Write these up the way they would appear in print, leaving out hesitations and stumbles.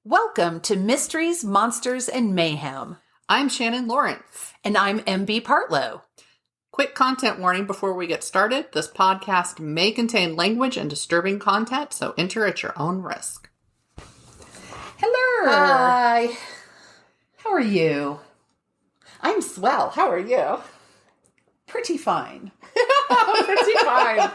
Welcome to Mysteries, Monsters, and Mayhem. I'm Shannon Lawrence. And I'm MB Partlow. Quick content warning before we get started. This podcast may contain language and disturbing content, so enter at your own risk. Hello. Hi. How are you? I'm swell. How are you? Pretty fine. Pretty fine.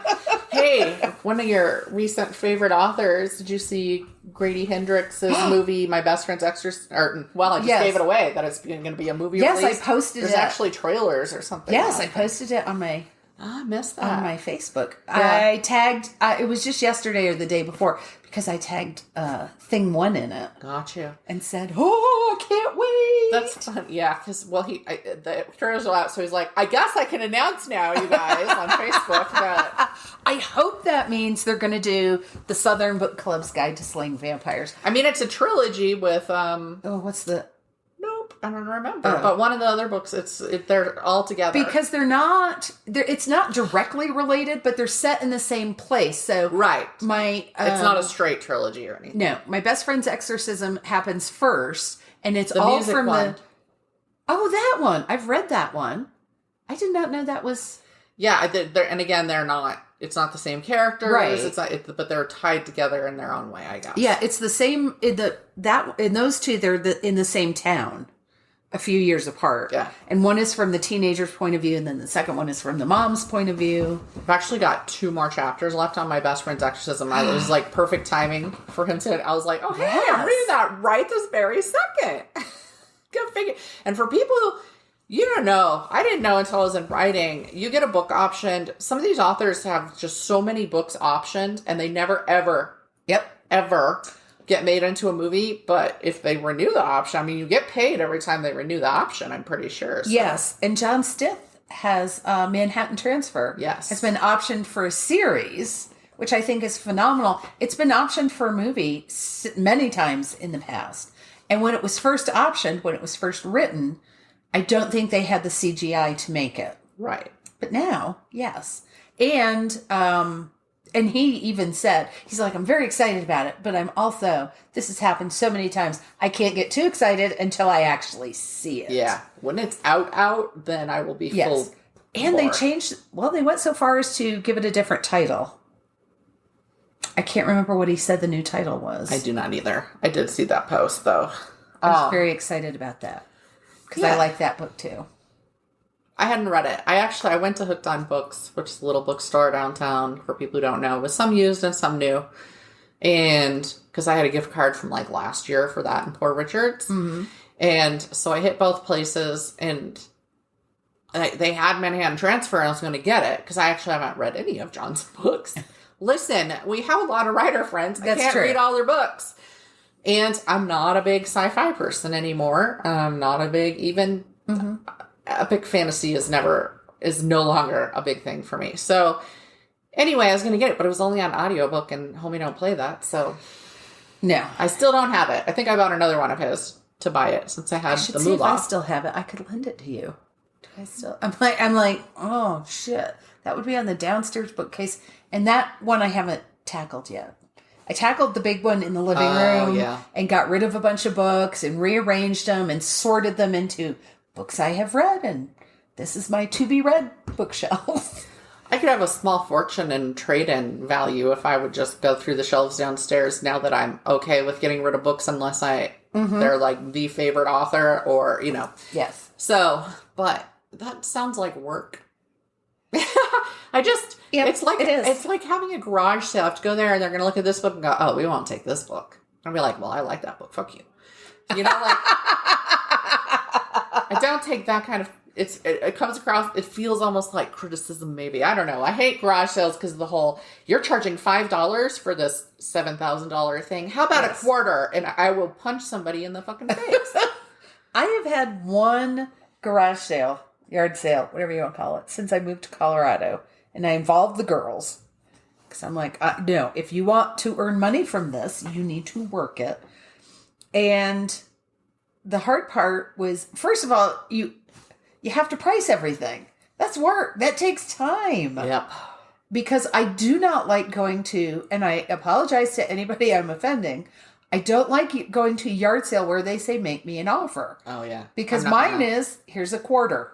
Hey, one of your recent favorite authors, did you see Grady Hendrix's movie, My Best Friend's Exorcist? I just gave it away that it's going to be a movie release. Yes, I posted There's actually trailers or something. Yes, I posted it on my... I missed that. On my Facebook. Yeah. I tagged... it was just yesterday or the day before, because I tagged Thing 1 in it. Got you. And said, oh, I can't wait. That's fun. Yeah, because, the trailers are out, so he's like, I guess I can announce now, you guys, on Facebook that... I hope that means they're going to do the Southern Book Club's Guide to Slaying Vampires. I mean, it's a trilogy with... what's the... Nope, I don't remember. But one of the other books, they're all together. Because it's not directly related, but they're set in the same place. So right. It's not a straight trilogy or anything. No, My Best Friend's Exorcism happens first, and it's the all music from one. that one. I've read that one. I did not know that was... Yeah, and again, they're not... It's not the same characters, right? It's not, but they're tied together in their own way, I guess. Yeah, it's the same. In those two, they're in the same town, a few years apart. Yeah, and one is from the teenager's point of view, and then the second one is from the mom's point of view. I've actually got 2 more chapters left on My Best Friend's Exorcism. It was like perfect timing for him to. I was like, oh hey, yes. I'm reading that right this very second. Go figure. And for people who. You don't know. I didn't know until I was in writing. You get a book optioned. Some of these authors have just so many books optioned, and they never, ever, ever get made into a movie. But if they renew the option, I mean, you get paid every time they renew the option, I'm pretty sure. So. Yes. And John Stith has Manhattan Transfer. Yes. Has been optioned for a series, which I think is phenomenal. It's been optioned for a movie many times in the past. And when it was first optioned, when it was first written... I don't think they had the CGI to make it. Right. But now, yes. And he even said, he's like, I'm very excited about it, but I'm also, this has happened so many times, I can't get too excited until I actually see it. Yeah. When it's out, then I will be full. And they changed, they went so far as to give it a different title. I can't remember what he said the new title was. I do not either. I did see that post, though. I was very excited about that. Because I like that book, too. I hadn't read it. I went to Hooked on Books, which is a little bookstore downtown, for people who don't know, with some used and some new. And because I had a gift card from, last year for that in Port Richards. Mm-hmm. And so I hit both places, and they had Manhattan Transfer, and I was going to get it, because I actually haven't read any of John's books. Listen, we have a lot of writer friends. I can't read all their books. And I'm not a big sci-fi person anymore. I'm not a big, even epic fantasy is no longer a big thing for me. So anyway, I was going to get it, but it was only on audiobook, and homie don't play that. So no, I still don't have it. I think I bought another one of his to buy it since I had the see moolah. If I still have it, I could lend it to you. Do I still? I'm like, oh shit, that would be on the downstairs bookcase, and that one I haven't tackled yet. I tackled the big one in the living room and got rid of a bunch of books and rearranged them and sorted them into books I have read, and this is my to-be-read bookshelf. I could have a small fortune in trade-in value if I would just go through the shelves downstairs now that I'm okay with getting rid of books unless they're the favorite author or, Yes. So, but that sounds like work. It's like having a garage sale. I have to go there and they're going to look at this book and go, oh, we won't take this book. I'll be like, well, I like that book. Fuck you. I don't take that kind of, it comes across, it feels almost like criticism maybe. I don't know. I hate garage sales because of the whole, you're charging $5 for this $7,000 thing. How about a quarter? And I will punch somebody in the fucking face. I have had one garage sale, yard sale, whatever you want to call it, since I moved to Colorado. And I involved the girls. Because I'm like, no, if you want to earn money from this, you need to work it. And the hard part was, first of all, you have to price everything. That's work. That takes time. Yep. Because I do not like going to, and I apologize to anybody I'm offending, I don't like going to a yard sale where they say, make me an offer. Oh, yeah. Because mine is, here's a quarter.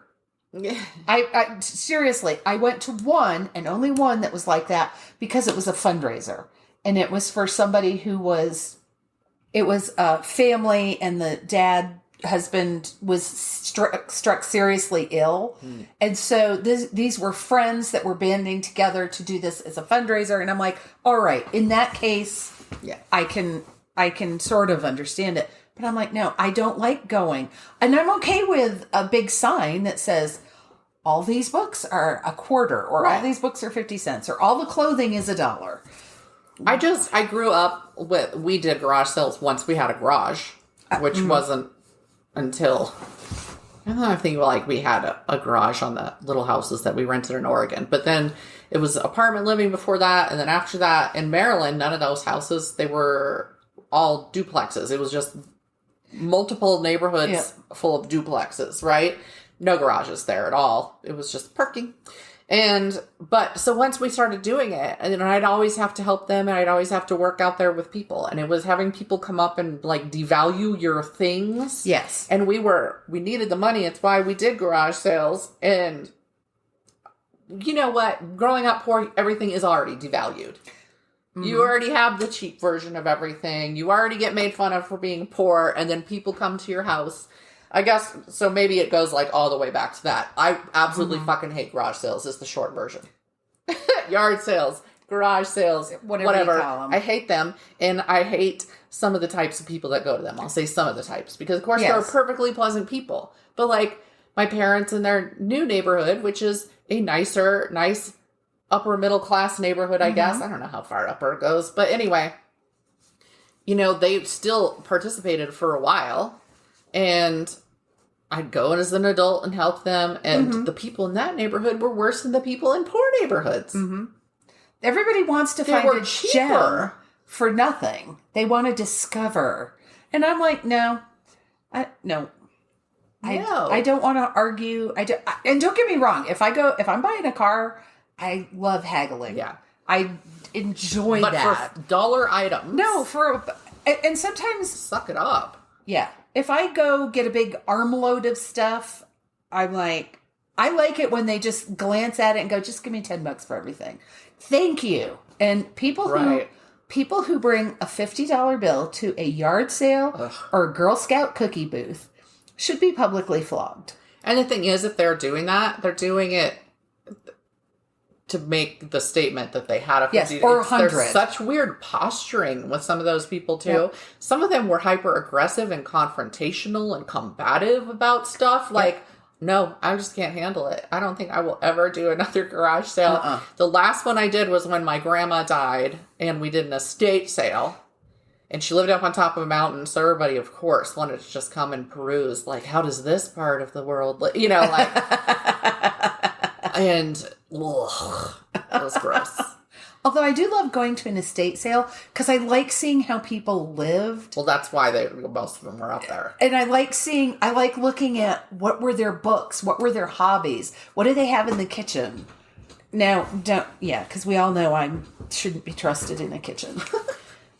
Yeah. I seriously, I went to one and only one that was like that because it was a fundraiser. And it was for somebody it was a family and the husband was struck seriously ill. And so these were friends that were banding together to do this as a fundraiser. And I'm like, all right, in that case, yeah, I can sort of understand it. But I'm like, no, I don't like going. And I'm okay with a big sign that says, all these books are a quarter, or all these books are 50 cents, or all the clothing is $1. I grew up we did garage sales once we had a garage, which wasn't until, I don't know, I think like we had a garage on the little houses that we rented in Oregon. But then it was apartment living before that. And then after that in Maryland, none of those houses, they were all duplexes. It was just multiple neighborhoods full of duplexes, right? No garages there at all. It was just parking. So once we started doing it, and I'd always have to help them, and I'd always have to work out there with people. And it was having people come up and like devalue your things. Yes. And we needed the money. It's why we did garage sales. And you know what? Growing up poor, everything is already devalued. Mm-hmm. You already have the cheap version of everything. You already get made fun of for being poor. And then people come to your house. I guess, so maybe it goes like all the way back to that. I absolutely fucking hate garage sales is the short version. Yard sales, garage sales, whatever. You call them. I hate them, and I hate some of the types of people that go to them. I'll say some of the types, because of course they're perfectly pleasant people. But like my parents in their new neighborhood, which is a nice upper middle class neighborhood, I guess. I don't know how far upper it goes. But anyway, they still participated for a while, and I'd go in as an adult and help them. And the people in that neighborhood were worse than the people in poor neighborhoods. Mm-hmm. Everybody wants to find a gem for nothing. They want to discover. And I'm like, no. I don't want to argue. And don't get me wrong. If I'm buying a car, I love haggling. Yeah. I enjoy that. But for dollar items. No, and sometimes. Suck it up. Yeah. If I go get a big armload of stuff, I'm like, I like it when they just glance at it and go, just give me $10 for everything. Thank you. And people who bring a $50 bill to a yard sale or a Girl Scout cookie booth should be publicly flogged. And the thing is, if they're doing that, they're doing it to make the statement that they had a 50. Yes, or 100. There's such weird posturing with some of those people too. Yep. Some of them were hyper aggressive and confrontational and combative about stuff. Like, no, I just can't handle it. I don't think I will ever do another garage sale. The last one I did was when my grandma died, and we did an estate sale. And she lived up on top of a mountain, so everybody, of course, wanted to just come and peruse, like, how does this part of the world, and ugh, it was gross. Although I do love going to an estate sale because I like seeing how people lived. Well, that's why most of them were up there. And I like looking at what were their books, what were their hobbies, what do they have in the kitchen. Now, because we all know I shouldn't be trusted in a kitchen.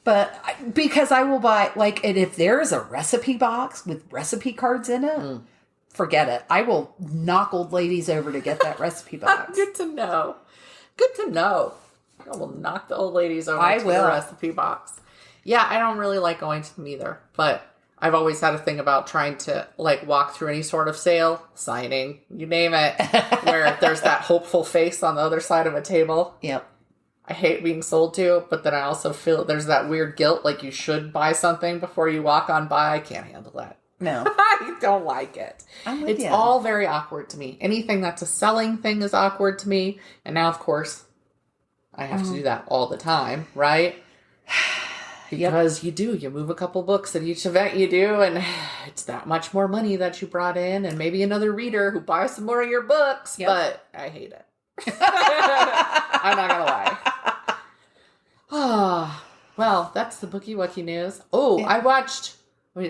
But because I will buy, and if there is a recipe box with recipe cards in it, forget it. I will knock old ladies over to get that recipe box. Good to know. Good to know. I will knock the old ladies over to the recipe box. Yeah, I don't really like going to them either. But I've always had a thing about trying to, walk through any sort of sale, signing, you name it, where there's that hopeful face on the other side of a table. Yep. I hate being sold to, but then I also feel there's that weird guilt, like you should buy something before you walk on by. I can't handle that. No. I don't like it. It's all very awkward to me. Anything that's a selling thing is awkward to me. And now, of course, I have to do that all the time, right? Because you move a couple books at each event you do, and it's that much more money that you brought in, and maybe another reader who buys some more of your books, but I hate it. I'm not gonna lie. Well, that's the Bookie Wookie news. I watched.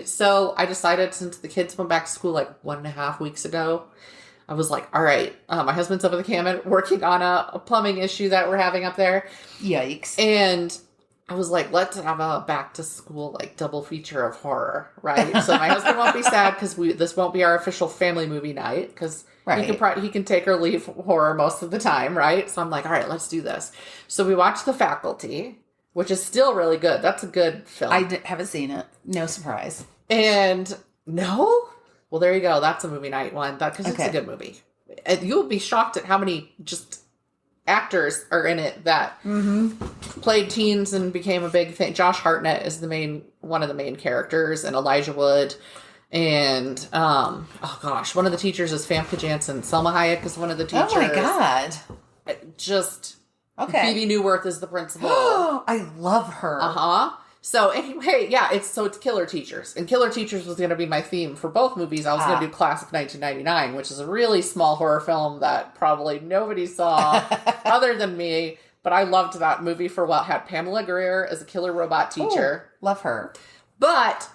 So I decided, since the kids went back to school 1.5 weeks ago, I was like, all right, my husband's up at the cabin working on a plumbing issue that we're having up there. Yikes. And I was like, let's have a back to school like double feature of horror, right? So my husband won't be sad because this won't be our official family movie night because he can take or leave horror most of the time, right? So I'm like, all right, let's do this. So we watched The Faculty, which is still really good. That's a good film. Haven't seen it. No surprise. And no, well, there you go. That's a movie night one because it's a good movie. And you'll be shocked at how many just actors are in it that played teens and became a big thing. Josh Hartnett is one of the main characters, and Elijah Wood, and one of the teachers is Famke Janssen. Selma Hayek is one of the teachers. Oh my god! Just Phoebe Newworth is the principal. I love her. So anyway, yeah, it's Killer Teachers. And Killer Teachers was going to be my theme for both movies. I was going to do Class of 1999, which is a really small horror film that probably nobody saw other than me. But I loved that movie for what had Pamela Greer as a killer robot teacher. Ooh, love her. But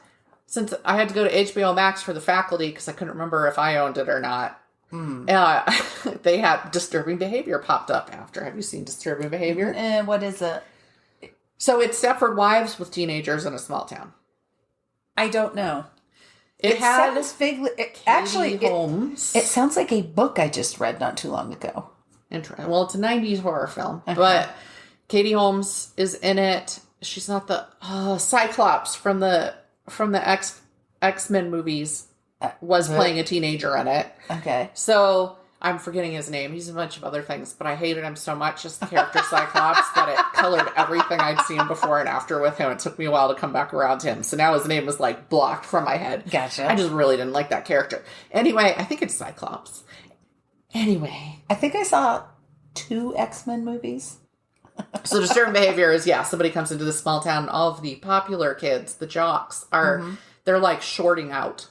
since I had to go to HBO Max for The Faculty because I couldn't remember if I owned it or not, they had Disturbing Behavior popped up after. Have you seen Disturbing Behavior? What is it? So it's Stepford Wives with teenagers in a small town. I don't know. It sounds vaguely... Holmes. It sounds like a book I just read not too long ago. Interesting. Well, it's a 90s horror film. Okay. But Katie Holmes is in it. She's not the... Cyclops from the X-Men movies was playing a teenager in it. Okay. So... I'm forgetting his name. He's a bunch of other things, but I hated him so much as the character Cyclops that it colored everything I'd seen before and after with him. It took me a while to come back around to him. So now his name was like blocked from my head. Gotcha. I just really didn't like that character. Anyway, I think it's Cyclops. Anyway. I think I saw 2 X-Men movies. So Disturbing Behavior is, somebody comes into this small town. All of the popular kids, the jocks, they're like shorting out.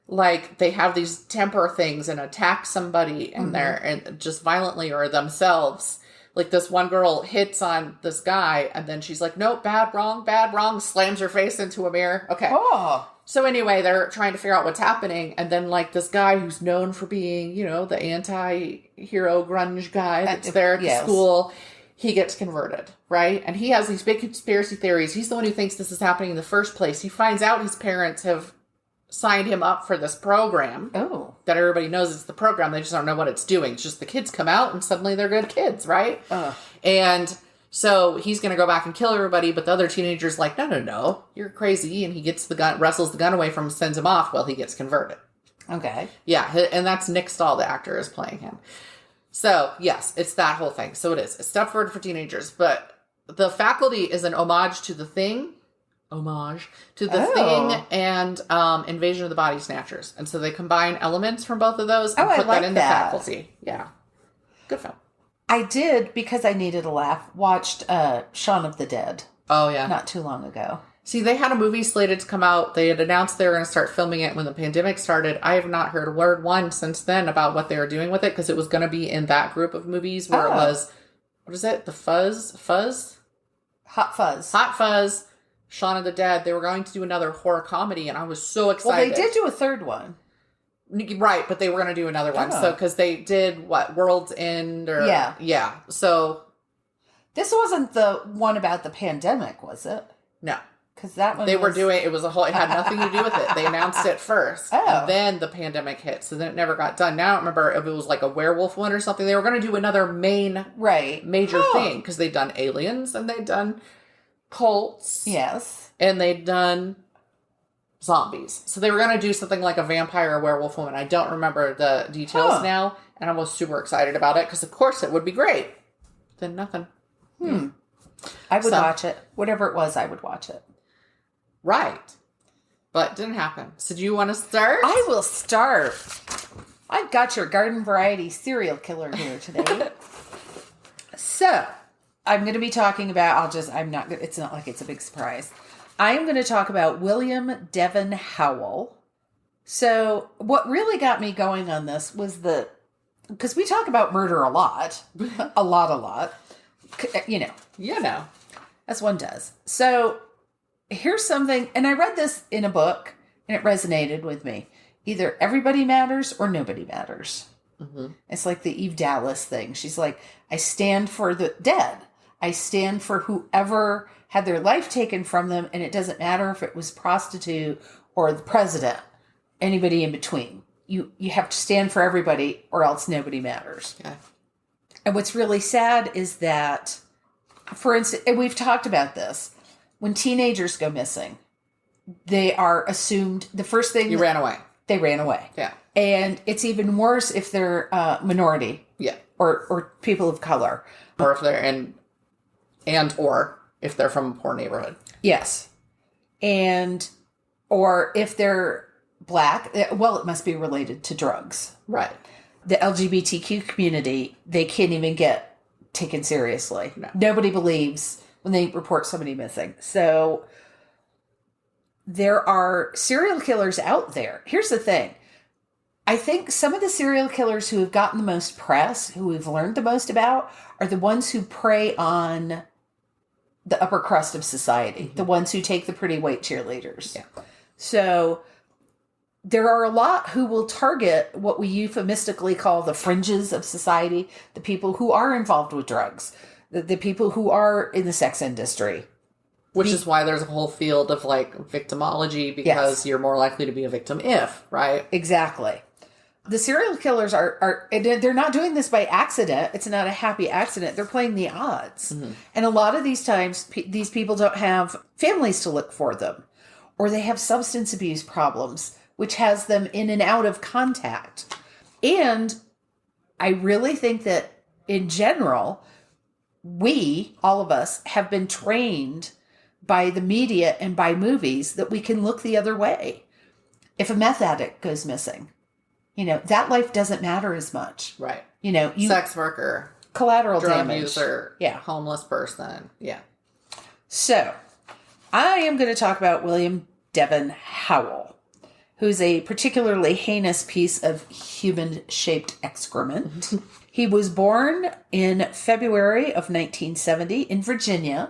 Like, they have these temper things and attack somebody and just violently or themselves. Like, this one girl hits on this guy, and then she's like, nope, bad, wrong, slams her face into a mirror. Okay. Oh. So anyway, they're trying to figure out what's happening, and then, like, this guy who's known for being, the anti-hero grunge guy that's there at the school, he gets converted, right? And he has these big conspiracy theories. He's the one who thinks this is happening in the first place. He finds out his parents have signed him up for this program. Oh. That everybody knows it's the program. They just don't know what it's doing. It's just the kids come out and suddenly they're good kids, right? And so he's going to go back and kill everybody, but the other teenager's like, no, you're crazy. And he gets the gun, wrestles the gun away from him, sends him off while he gets converted. Okay. Yeah, and that's Nick Stahl, the actor, is playing him. So, yes, it's that whole thing. So it is. It's Stepford for teenagers, but The Faculty is an homage to The Thing. Thing and Invasion of the Body Snatchers. And so they combine elements from both of those and put that in The Faculty. Yeah. Good film. I did, because I needed a laugh, watched Shaun of the Dead. Oh, yeah. Not too long ago. See, they had a movie slated to come out. They had announced they were going to start filming it when the pandemic started. I have not heard word one since then about what they were doing with it, because it was going to be in that group of movies where it was, what is it? The Fuzz? Hot Fuzz. Shaun of the Dead. They were going to do another horror comedy, and I was so excited. Well, they did do a third one. Right, but they were going to do another one. So, because they did, World's End? Yeah. So. This wasn't the one about the pandemic, was it? No. Because that one it had nothing to do with it. They announced it first. And then the pandemic hit, so then it never got done. Now I don't remember if it was like a werewolf one or something. They were going to do another major thing, because they'd done Aliens, and they'd done cults. Yes. And they'd done zombies. So they were going to do something like a vampire or werewolf woman. I don't remember the details now. And I was super excited about it because, of course, it would be great. Then nothing. I would watch it. Whatever it was, I would watch it. Right. But it didn't happen. So do you want to start? I will start. I've got your garden variety serial killer here today. So, I'm going to be talking about, it's not like it's a big surprise. I am going to talk about William Devin Howell. So, what really got me going on this was because we talk about murder a lot. a lot. You know. As one does. So, here's something, and I read this in a book, and it resonated with me. Either everybody matters or nobody matters. Mm-hmm. It's like the Eve Dallas thing. She's like, I stand for the dead. I stand for whoever had their life taken from them, and it doesn't matter if it was prostitute or the president, anybody in between. You have to stand for everybody or else nobody matters. Yeah. And what's really sad is that, for instance, and we've talked about this, when teenagers go missing, they are assumed the first thing... ran away. They ran away. Yeah. And it's even worse if they're minority. Yeah. Or people of color. Or if they're or if they're from a poor neighborhood. Yes. Or if they're Black, well, it must be related to drugs. Right. The LGBTQ community, they can't even get taken seriously. No. Nobody believes when they report somebody missing. So there are serial killers out there. Here's the thing. I think some of the serial killers who have gotten the most press, who we've learned the most about, are the ones who prey on the upper crust of society. Mm-hmm. The ones who take the pretty white cheerleaders. Yeah. So there are a lot who will target what we euphemistically call the fringes of society, the people who are involved with drugs, the people who are in the sex industry. Which is why there's a whole field of like victimology, because you're more likely to be a victim if, right? Exactly. The serial killers are they're not doing this by accident. It's not a happy accident. They're playing the odds. Mm-hmm. And a lot of these times, these people don't have families to look for them, or they have substance abuse problems, which has them in and out of contact. And I really think that in general, we, all of us, have been trained by the media and by movies that we can look the other way. If a meth addict goes missing, that life doesn't matter as much. Right. Sex worker, collateral drug damage. user, yeah, homeless person. Yeah. So I am going to talk about William Devin Howell, who's a particularly heinous piece of human-shaped excrement. He was born in February of 1970 in Virginia.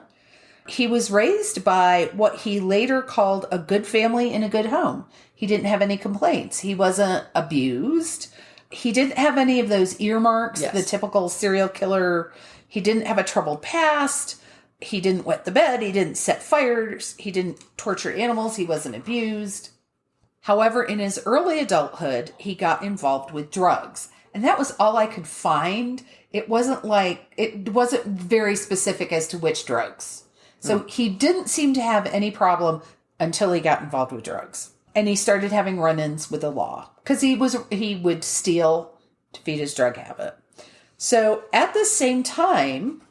He was raised by what he later called a good family in a good home. He didn't have any complaints. He wasn't abused. He didn't have any of those earmarks, the typical serial killer. He didn't have a troubled past. He didn't wet the bed. He didn't set fires. He didn't torture animals. He wasn't abused. However, in his early adulthood, he got involved with drugs. And that was all I could find. It wasn't very specific as to which drugs. So he didn't seem to have any problem until he got involved with drugs. And he started having run-ins with the law because he would steal to feed his drug habit. So at the same time,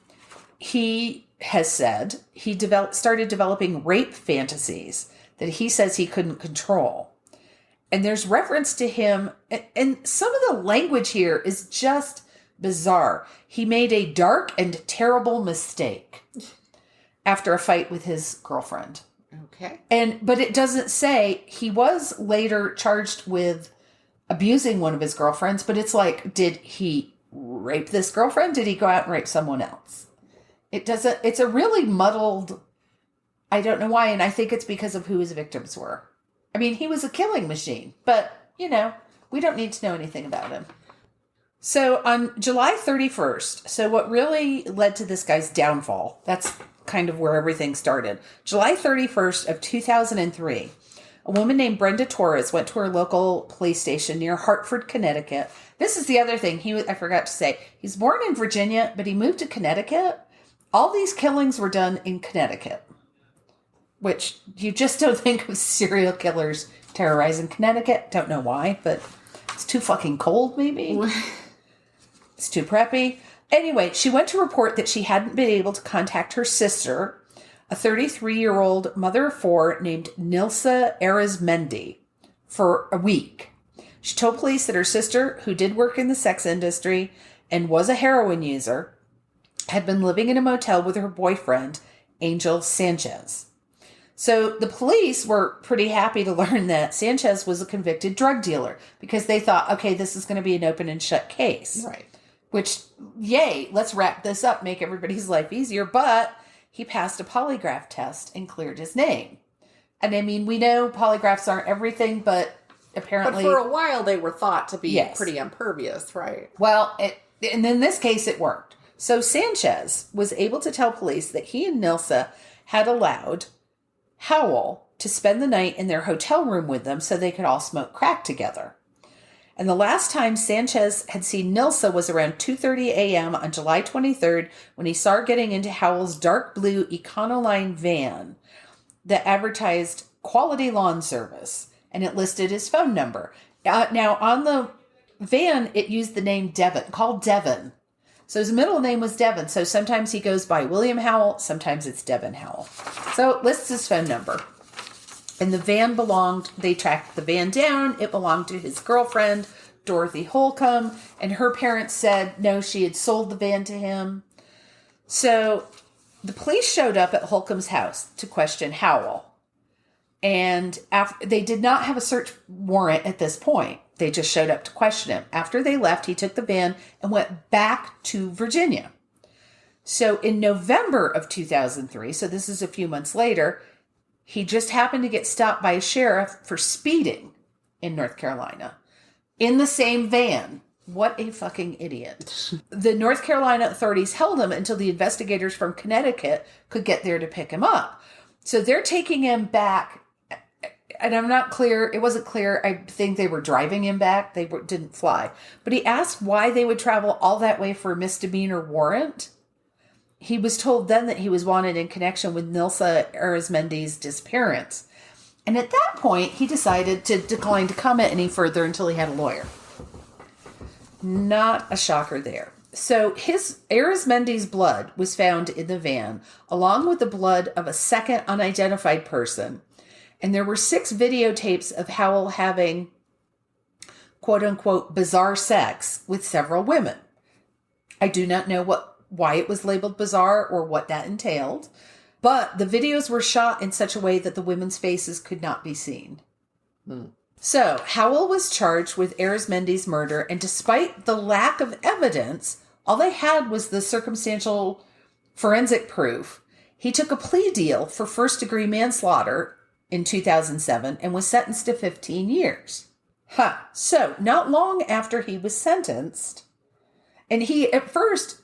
he has said he started developing rape fantasies that he says he couldn't control. And there's reference to him, and some of the language here is just bizarre. He made a dark and terrible mistake after a fight with his girlfriend. Okay. But it doesn't say. He was later charged with abusing one of his girlfriends, but it's like, did he rape this girlfriend? Did he go out and rape someone else? It's a really muddled, I don't know why, and I think it's because of who his victims were. I mean, he was a killing machine, but, we don't need to know anything about him. So on July 31st, so what really led to this guy's downfall, that's kind of where everything started. July 31st of 2003, a woman named Brenda Torres went to her local police station near Hartford, Connecticut. This is the other thing I forgot to say. He's born in Virginia, but he moved to Connecticut. All these killings were done in Connecticut, which you just don't think of serial killers terrorizing Connecticut. Don't know why, but it's too fucking cold, maybe. It's too preppy. Anyway, she went to report that she hadn't been able to contact her sister, a 33-year-old mother of four named Nilsa Arizmendi, for a week. She told police that her sister, who did work in the sex industry and was a heroin user, had been living in a motel with her boyfriend, Angel Sanchez. So the police were pretty happy to learn that Sanchez was a convicted drug dealer because they thought, okay, this is going to be an open and shut case. Right. Which, yay, let's wrap this up, make everybody's life easier. But he passed a polygraph test and cleared his name. And I mean, we know polygraphs aren't everything, but apparently... But for a while, they were thought to be pretty impervious, right? Well, and in this case, it worked. So Sanchez was able to tell police that he and Nilsa had allowed Howell to spend the night in their hotel room with them so they could all smoke crack together. And the last time Sanchez had seen Nilsa was around 2:30 a.m. on July 23rd when he saw her getting into Howell's dark blue Econoline van that advertised quality lawn service, and it listed his phone number. Now, on the van, it used the name Devin, called Devin. So his middle name was Devin. So sometimes he goes by William Howell, sometimes it's Devin Howell. So it lists his phone number. And the van they tracked the van down. It belonged to his girlfriend, Dorothy Holcomb. And her parents said, no, she had sold the van to him. So the police showed up at Holcomb's house to question Howell. And they did not have a search warrant at this point. They just showed up to question him. After they left, he took the van and went back to Virginia. So in November of 2003, so this is a few months later, he just happened to get stopped by a sheriff for speeding in North Carolina in the same van. What a fucking idiot. The North Carolina authorities held him until the investigators from Connecticut could get there to pick him up. So they're taking him back, and I'm not clear. It wasn't clear. I think they were driving him back. They didn't fly. But he asked why they would travel all that way for a misdemeanor warrant. He was told then that he was wanted in connection with Nilsa Arizmendi's disappearance. And at that point, he decided to decline to comment any further until he had a lawyer. Not a shocker there. So his Arizmendi's blood was found in the van, along with the blood of a second unidentified person. And there were 6 videotapes of Howell having, quote unquote, bizarre sex with several women. I do not know why it was labeled bizarre or what that entailed, but the videos were shot in such a way that the women's faces could not be seen. So Howell was charged with Arizmendi's murder, and despite the lack of evidence, all they had was the circumstantial forensic proof. He took a plea deal for first-degree manslaughter in 2007 and was sentenced to 15 years. So not long after he was sentenced, and at first,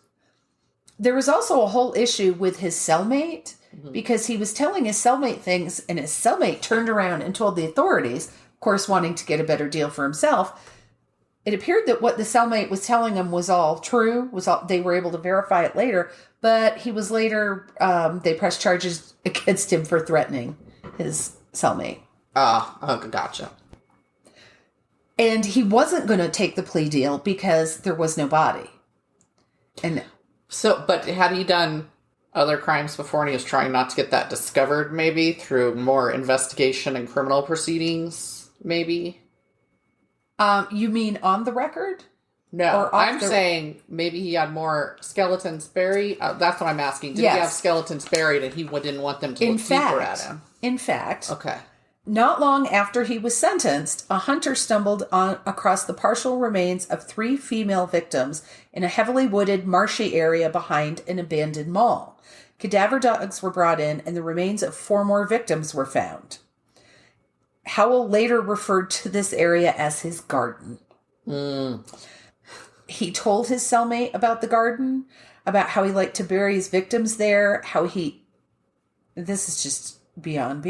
there was also a whole issue with his cellmate because he was telling his cellmate things, and his cellmate turned around and told the authorities, of course, wanting to get a better deal for himself. It appeared that what the cellmate was telling him was all true. They were able to verify it later, but he was later, they pressed charges against him for threatening his cellmate. Gotcha. And he wasn't going to take the plea deal because there was no body. But had he done other crimes before and he was trying not to get that discovered, maybe through more investigation and criminal proceedings, maybe? You mean on the record? No, I'm saying maybe he had more skeletons buried. That's what I'm asking. Did he have skeletons buried and he didn't want them to look deeper at him? In fact. Okay. Not long after he was sentenced, a hunter stumbled across the partial remains of 3 female victims in a heavily wooded, marshy area behind an abandoned mall. Cadaver dogs were brought in, and the remains of 4 more victims were found. Howell later referred to this area as his garden. He told his cellmate about the garden, about how he liked to bury his victims there, this is just beyond.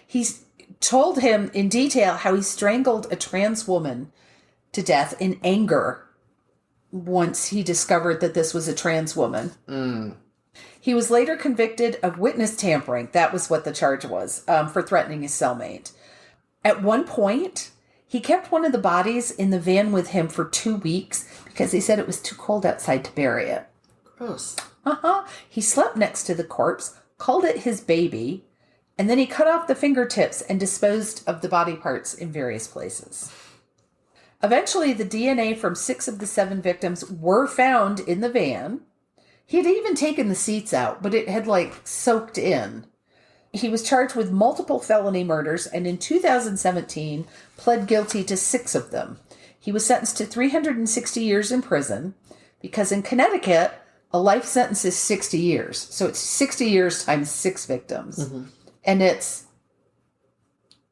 He's told him in detail how he strangled a trans woman to death in anger once he discovered that this was a trans woman. He was later convicted of witness tampering. That was what the charge was, for threatening his cellmate. At one point, he kept one of the bodies in the van with him for 2 weeks because he said it was too cold outside to bury it. Gross. He slept next to the corpse, called it his baby, and then he cut off the fingertips and disposed of the body parts in various places. Eventually, the DNA from 6 of the 7 victims were found in the van. He had even taken the seats out, but it had soaked in. He was charged with multiple felony murders and in 2017 pled guilty to 6 of them. He was sentenced to 360 years in prison because in Connecticut, a life sentence is 60 years. So it's 60 years times 6 victims. And it's,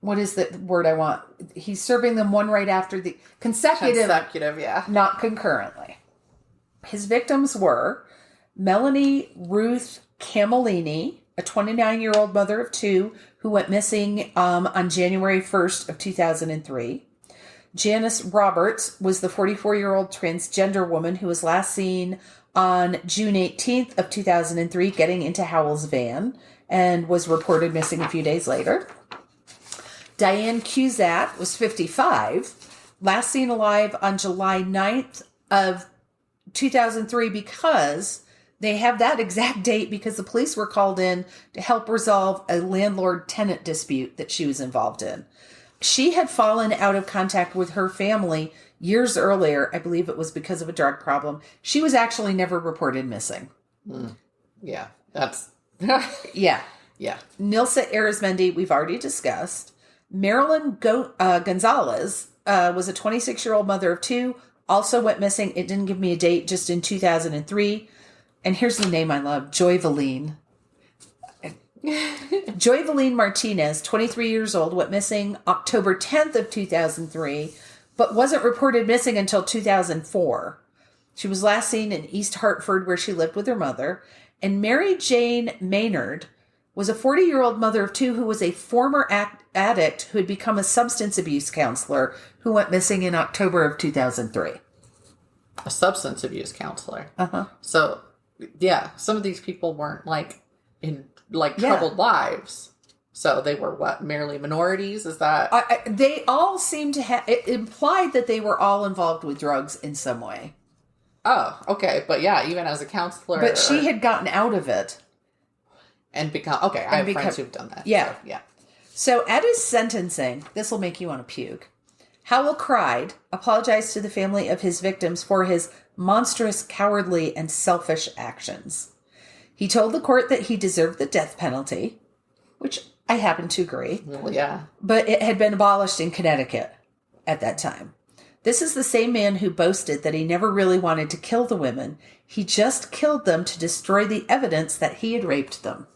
what is the word I want? He's serving them one right after the consecutive, yeah. Not concurrently. His victims were Melanie Ruth Camellini, a 29-year-old mother of two who went missing on January 1st of 2003. Janice Roberts was the 44-year-old transgender woman who was last seen on June 18th of 2003 getting into Howell's van and was reported missing a few days later. Diane Cusat was 55, last seen alive on July 9th of 2003 because they have that exact date because the police were called in to help resolve a landlord-tenant dispute that she was involved in. She had fallen out of contact with her family years earlier. I believe it was because of a drug problem. She was actually never reported missing. Yeah, that's... Yeah. Yeah. Nilsa Arizmendi, we've already discussed. Marilyn Gonzalez was a 26-year-old mother of two, also went missing. It didn't give me a date, just in 2003. And here's the name I love, Joyvaline. Joyvaline Martinez, 23 years old, went missing October 10th of 2003, but wasn't reported missing until 2004. She was last seen in East Hartford, where she lived with her mother. And Mary Jane Maynard was a 40-year-old mother of two who was a former addict who had become a substance abuse counselor who went missing in October of 2003. A substance abuse counselor. Uh-huh. So, yeah, some of these people weren't, in troubled lives. So they were what, merely minorities? Is that... they all seem to have... It implied that they were all involved with drugs in some way. Oh, okay. But yeah, even as a counselor... But she had gotten out of it. And become... Okay, I have friends who've done that. Yeah. So, yeah. So at his sentencing, this will make you want to puke, Howell cried, apologized to the family of his victims for his monstrous, cowardly, and selfish actions. He told the court that he deserved the death penalty, which I happen to agree. Well, yeah. But it had been abolished in Connecticut at that time. This is the same man who boasted that he never really wanted to kill the women. He just killed them to destroy the evidence that he had raped them.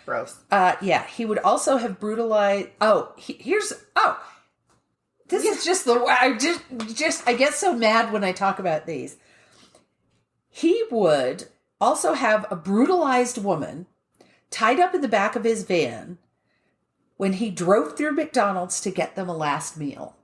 Gross. Yeah, he would also have brutalized... This is just the... I get so mad when I talk about these. He would also have a brutalized woman tied up in the back of his van when he drove through McDonald's to get them a last meal.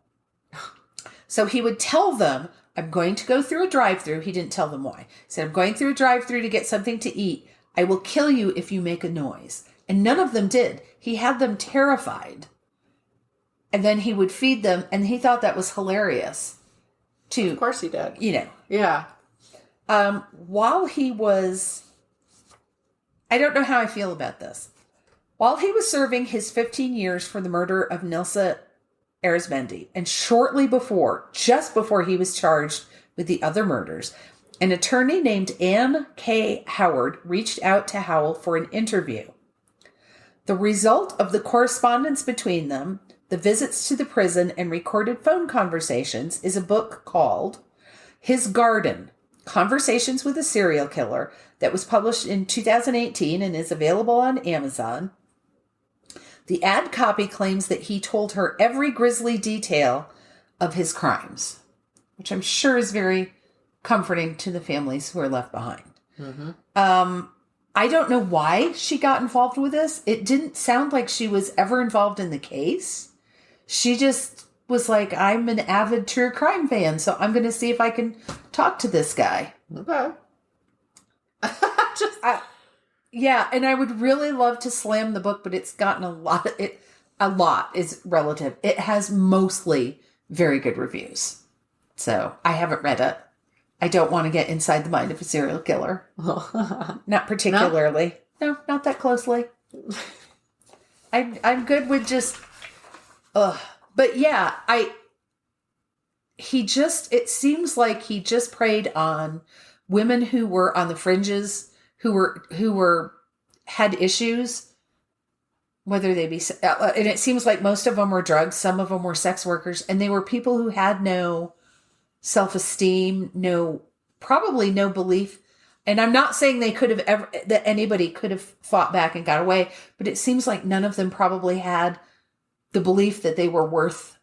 So he would tell them, I'm going to go through a drive-thru. He didn't tell them why. He said, I'm going through a drive-thru to get something to eat. I will kill you if you make a noise. And none of them did. He had them terrified. And then he would feed them, and he thought that was hilarious. Of course he did. Yeah. While he was... I don't know how I feel about this. While he was serving his 15 years for the murder of Nilsa Arizmendi, and shortly before, just before he was charged with the other murders, an attorney named Ann K. Howard reached out to Howell for an interview. The result of the correspondence between them, the visits to the prison, and recorded phone conversations is a book called His Garden, Conversations with a Serial Killer, that was published in 2018 and is available on Amazon. The ad copy claims that he told her every grisly detail of his crimes, which I'm sure is very comforting to the families who are left behind. Mm-hmm. I don't know why she got involved with this. It didn't sound like she was ever involved in the case. She just was like, I'm an avid true crime fan, so I'm going to see if I can talk to this guy. Okay. Yeah, and I would really love to slam the book, but it's gotten a lot is relative. It has mostly very good reviews. So I haven't read it. I don't want to get inside the mind of a serial killer. Not particularly. No, not that closely. I'm good with just... But yeah, it seems like he just preyed on women who were on the fringes, who had issues, whether they be, and it seems like most of them were drugs, some of them were sex workers, and they were people who had no self-esteem, probably no belief. And I'm not saying that anybody could have fought back and got away, but it seems like none of them probably had the belief that they were worth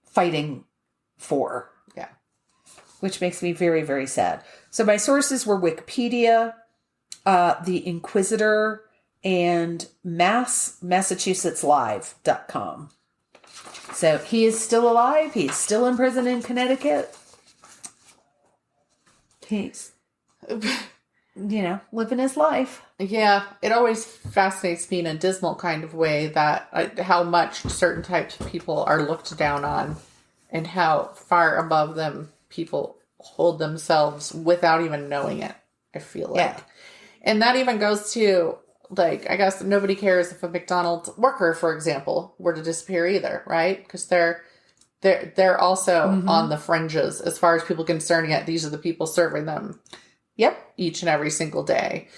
fighting for. Yeah. Which makes me very, very sad. So my sources were Wikipedia, the Inquisitor, and Massachusettslive.com. So he is still alive. He's still in prison in Connecticut. He's, living his life. Yeah, it always fascinates me in a dismal kind of way that how much certain types of people are looked down on and how far above them people hold themselves without even knowing it, I feel like. Yeah. And that even goes to, like, I guess nobody cares if a McDonald's worker, for example, were to disappear either, right? Because they're also on the fringes as far as people concerned, yet these are the people serving them. Yep, each and every single day,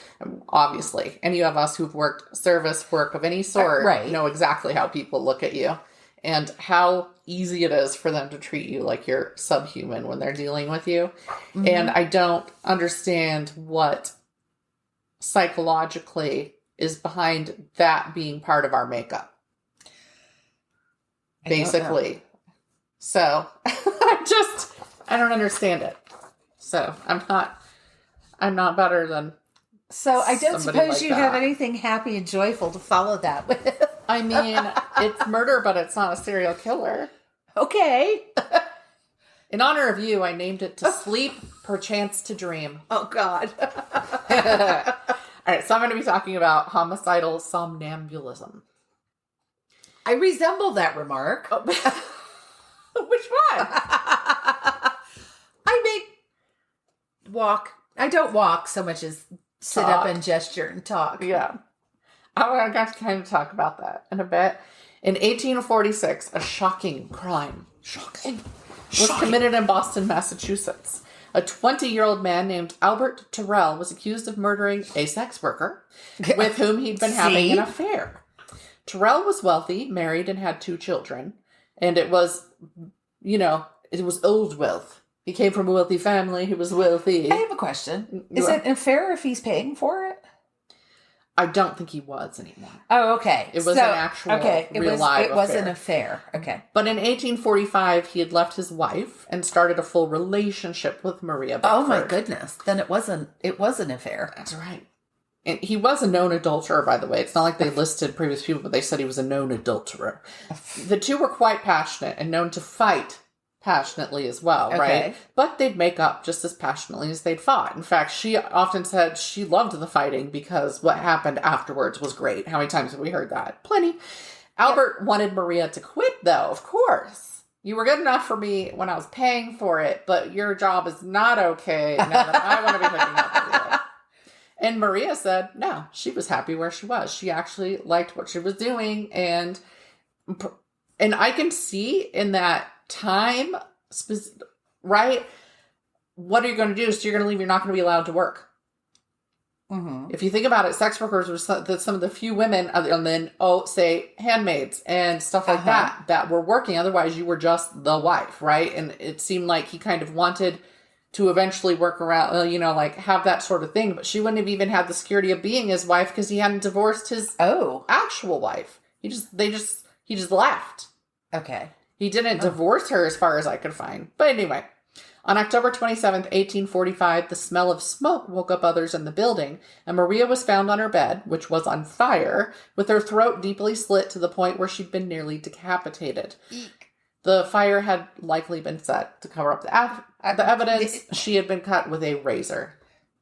obviously. Any of us who've worked service work of any sort know exactly how people look at you and how easy it is for them to treat you like you're subhuman when they're dealing with you. Mm-hmm. And I don't understand what psychologically is behind that being part of our makeup. Basically. So I don't understand it. So I'm not better than. So I don't suppose like you that. have anything happy and joyful to follow that with. I mean, it's murder, but it's not a serial killer. Okay. In honor of you, I named it To Sleep, Perchance to Dream. Oh, God. All right, so I'm going to be talking about homicidal somnambulism. I resemble that remark. Oh. Which one? I don't walk so much as sit up and gesture and talk. Yeah. I'm going to kind of talk about that in a bit. In 1846, a shocking crime was committed in Boston, Massachusetts. A 20-year-old man named Albert Terrell was accused of murdering a sex worker with whom he'd been having an affair. Terrell was wealthy, married, and had 2 children. And it was, it was old wealth. He came from a wealthy family. He was wealthy. I have a question. Is it an affair if he's paying for it? I don't think he was anymore. Oh, okay. It was an actual real live It was an affair. Okay. But in 1845, he had left his wife and started a full relationship with Maria Beckford. Oh, my goodness. Then it was an affair. That's right. And he was a known adulterer, by the way. It's not like they listed previous people, but they said he was a known adulterer. The two were quite passionate and known to fight passionately as well, right? But they'd make up just as passionately as they'd fought. In fact, she often said she loved the fighting because what happened afterwards was great. How many times have we heard that? Plenty. Albert wanted Maria to quit, though, of course. You were good enough for me when I was paying for it, but your job is not okay now that I want to be hooking up with you. And Maria said, no, she was happy where she was. She actually liked what she was doing. And I can see in that time, right? What are you going to do? So you're going to leave, you're not going to be allowed to work. Mm-hmm. If you think about it, sex workers were some of the few women, and then, say, handmaids and stuff like that were working. Otherwise, you were just the wife, right? And it seemed like he kind of wanted to eventually work around, have that sort of thing. But she wouldn't have even had the security of being his wife because he hadn't divorced his actual wife. He just left. Okay. He didn't divorce her as far as I could find. But anyway, on October 27th, 1845, the smell of smoke woke up others in the building, and Maria was found on her bed, which was on fire, with her throat deeply slit to the point where she'd been nearly decapitated. Eek. The fire had likely been set to cover up the evidence. She had been cut with a razor.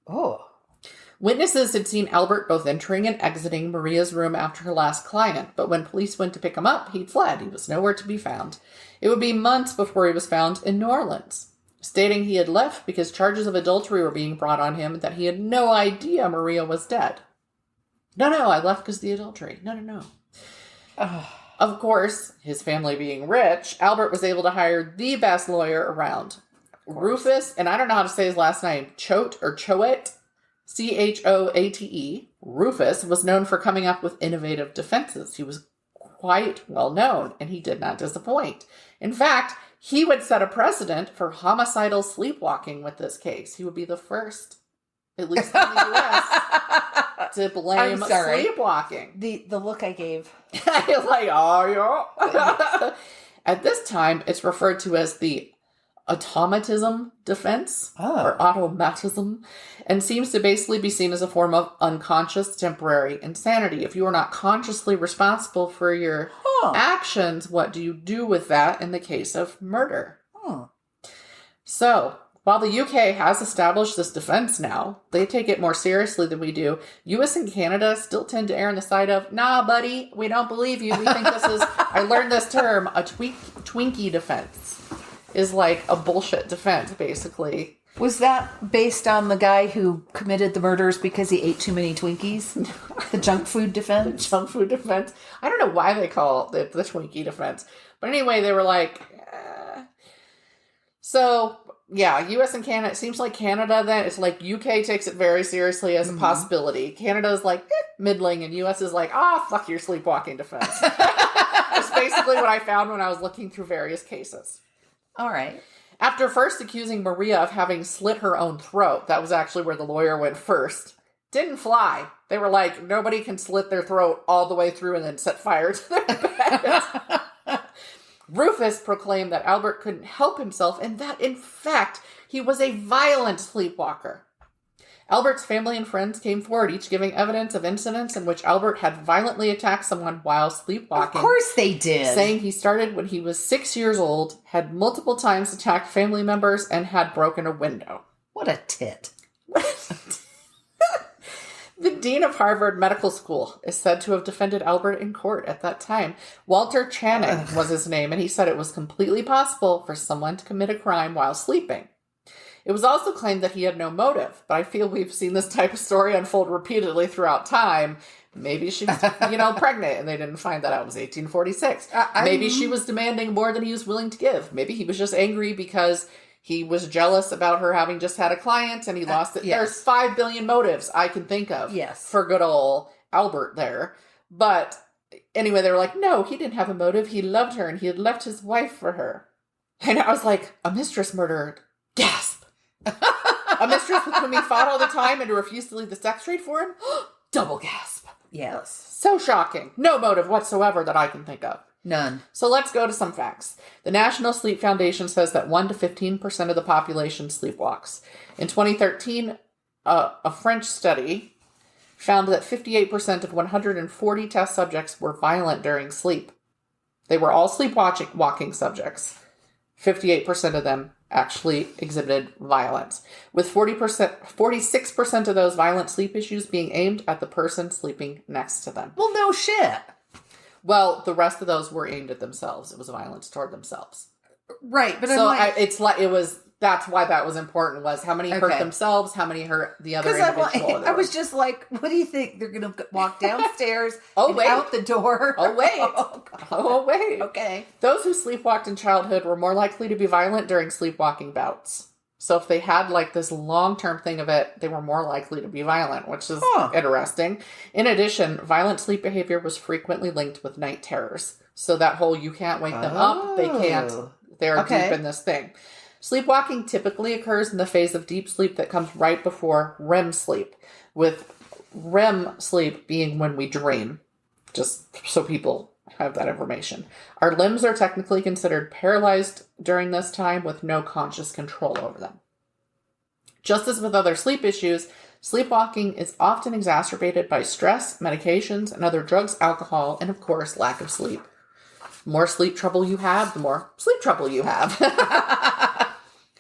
Oh. Witnesses had seen Albert both entering and exiting Maria's room after her last client, but when police went to pick him up, he'd fled. He was nowhere to be found. It would be months before he was found in New Orleans, stating he had left because charges of adultery were being brought on him and that he had no idea Maria was dead. No, I left because of the adultery. No. Of course, his family being rich, Albert was able to hire the best lawyer around. Rufus, and I don't know how to say his last name, Choate, Choate, Rufus was known for coming up with innovative defenses. He was quite well known, and he did not disappoint. In fact, he would set a precedent for homicidal sleepwalking with this case. He would be the first, at least in the U.S., to blame sleepwalking. The look I gave. Like, oh, yeah. At this time, it's referred to as the automatism defense or automatism, and seems to basically be seen as a form of unconscious temporary insanity. If you are not consciously responsible for your actions, what do you do with that in the case of murder? So, while the UK has established this defense now, they take it more seriously than we do. US and Canada still tend to err on the side of, nah, buddy, we don't believe you. We think this is, I learned this term, a Twinkie defense is like a bullshit defense, basically. Was that based on the guy who committed the murders because he ate too many Twinkies? The junk food defense? The junk food defense. I don't know why they call it the Twinkie defense. But anyway, they were like, So, yeah, US and Canada, it seems like Canada then, it's like UK takes it very seriously as a possibility. Canada's like, middling, and US is like, fuck your sleepwalking defense. That's basically what I found when I was looking through various cases. All right. After first accusing Maria of having slit her own throat, that was actually where the lawyer went first, didn't fly. They were like, nobody can slit their throat all the way through and then set fire to their bed. Rufus proclaimed that Albert couldn't help himself and that, in fact, he was a violent sleepwalker. Albert's family and friends came forward, each giving evidence of incidents in which Albert had violently attacked someone while sleepwalking. Of course they did. Saying he started when he was 6 years old, had multiple times attacked family members, and had broken a window. What a tit. The dean of Harvard Medical School is said to have defended Albert in court at that time. Walter Channing was his name, and he said it was completely possible for someone to commit a crime while sleeping. It was also claimed that he had no motive, but I feel we've seen this type of story unfold repeatedly throughout time. Maybe she was, pregnant, and they didn't find that out. It was 1846. Maybe she was demanding more than he was willing to give. Maybe he was just angry because he was jealous about her having just had a client, and he lost it. Yes. There's 5 billion motives I can think of for good old Albert there. But anyway, they were like, no, he didn't have a motive. He loved her, and he had left his wife for her. And I was like, a mistress murdered. Gasp. A mistress with whom he fought all the time and who refused to leave the sex trade for him? Double gasp. Yes. So shocking. No motive whatsoever that I can think of. None. So let's go to some facts. The National Sleep Foundation says that 1 to 15% of the population sleepwalks. In 2013, a French study found that 58% of 140 test subjects were violent during sleep. They were all sleepwalking subjects. 58% of them actually exhibited violence, with 46% of those violent sleep issues being aimed at the person sleeping next to them. Well, no shit. Well, the rest of those were aimed at themselves. It was violence toward themselves. Right, but so that's why that was important, was how many hurt themselves, how many hurt the other individual. I was just like, what do you think? They're going to walk downstairs wait. out the door? Oh, wait. Oh, wait. Okay. Those who sleepwalked in childhood were more likely to be violent during sleepwalking bouts. So if they had like this long-term thing of it, they were more likely to be violent, which is interesting. In addition, violent sleep behavior was frequently linked with night terrors. So that whole you can't wake them up, they can't, they're deep in this thing. Sleepwalking typically occurs in the phase of deep sleep that comes right before REM sleep, with REM sleep being when we dream, just so people have that information. Our limbs are technically considered paralyzed during this time with no conscious control over them. Just as with other sleep issues, sleepwalking is often exacerbated by stress, medications, and other drugs, alcohol, and of course, lack of sleep. The more sleep trouble you have, the more sleep trouble you have.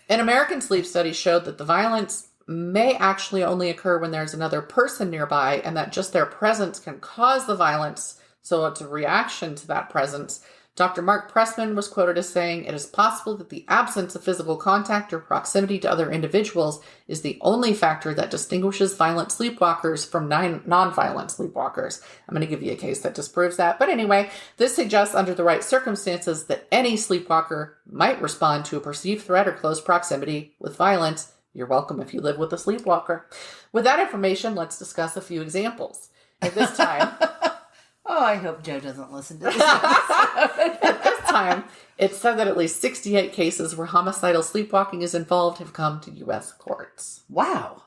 An American sleep study showed that the violence may actually only occur when there's another person nearby, and that just their presence can cause the violence, so it's a reaction to that presence. Dr. Mark Pressman was quoted as saying, "It is possible that the absence of physical contact or proximity to other individuals is the only factor that distinguishes violent sleepwalkers from non-violent sleepwalkers." I'm going to give you a case that disproves that. But anyway, this suggests under the right circumstances that any sleepwalker might respond to a perceived threat or close proximity with violence. You're welcome if you live with a sleepwalker. With that information, let's discuss a few examples. At this time... Oh, I hope Joe doesn't listen to this. At this time, it's said that at least 68 cases where homicidal sleepwalking is involved have come to U.S. courts. Wow.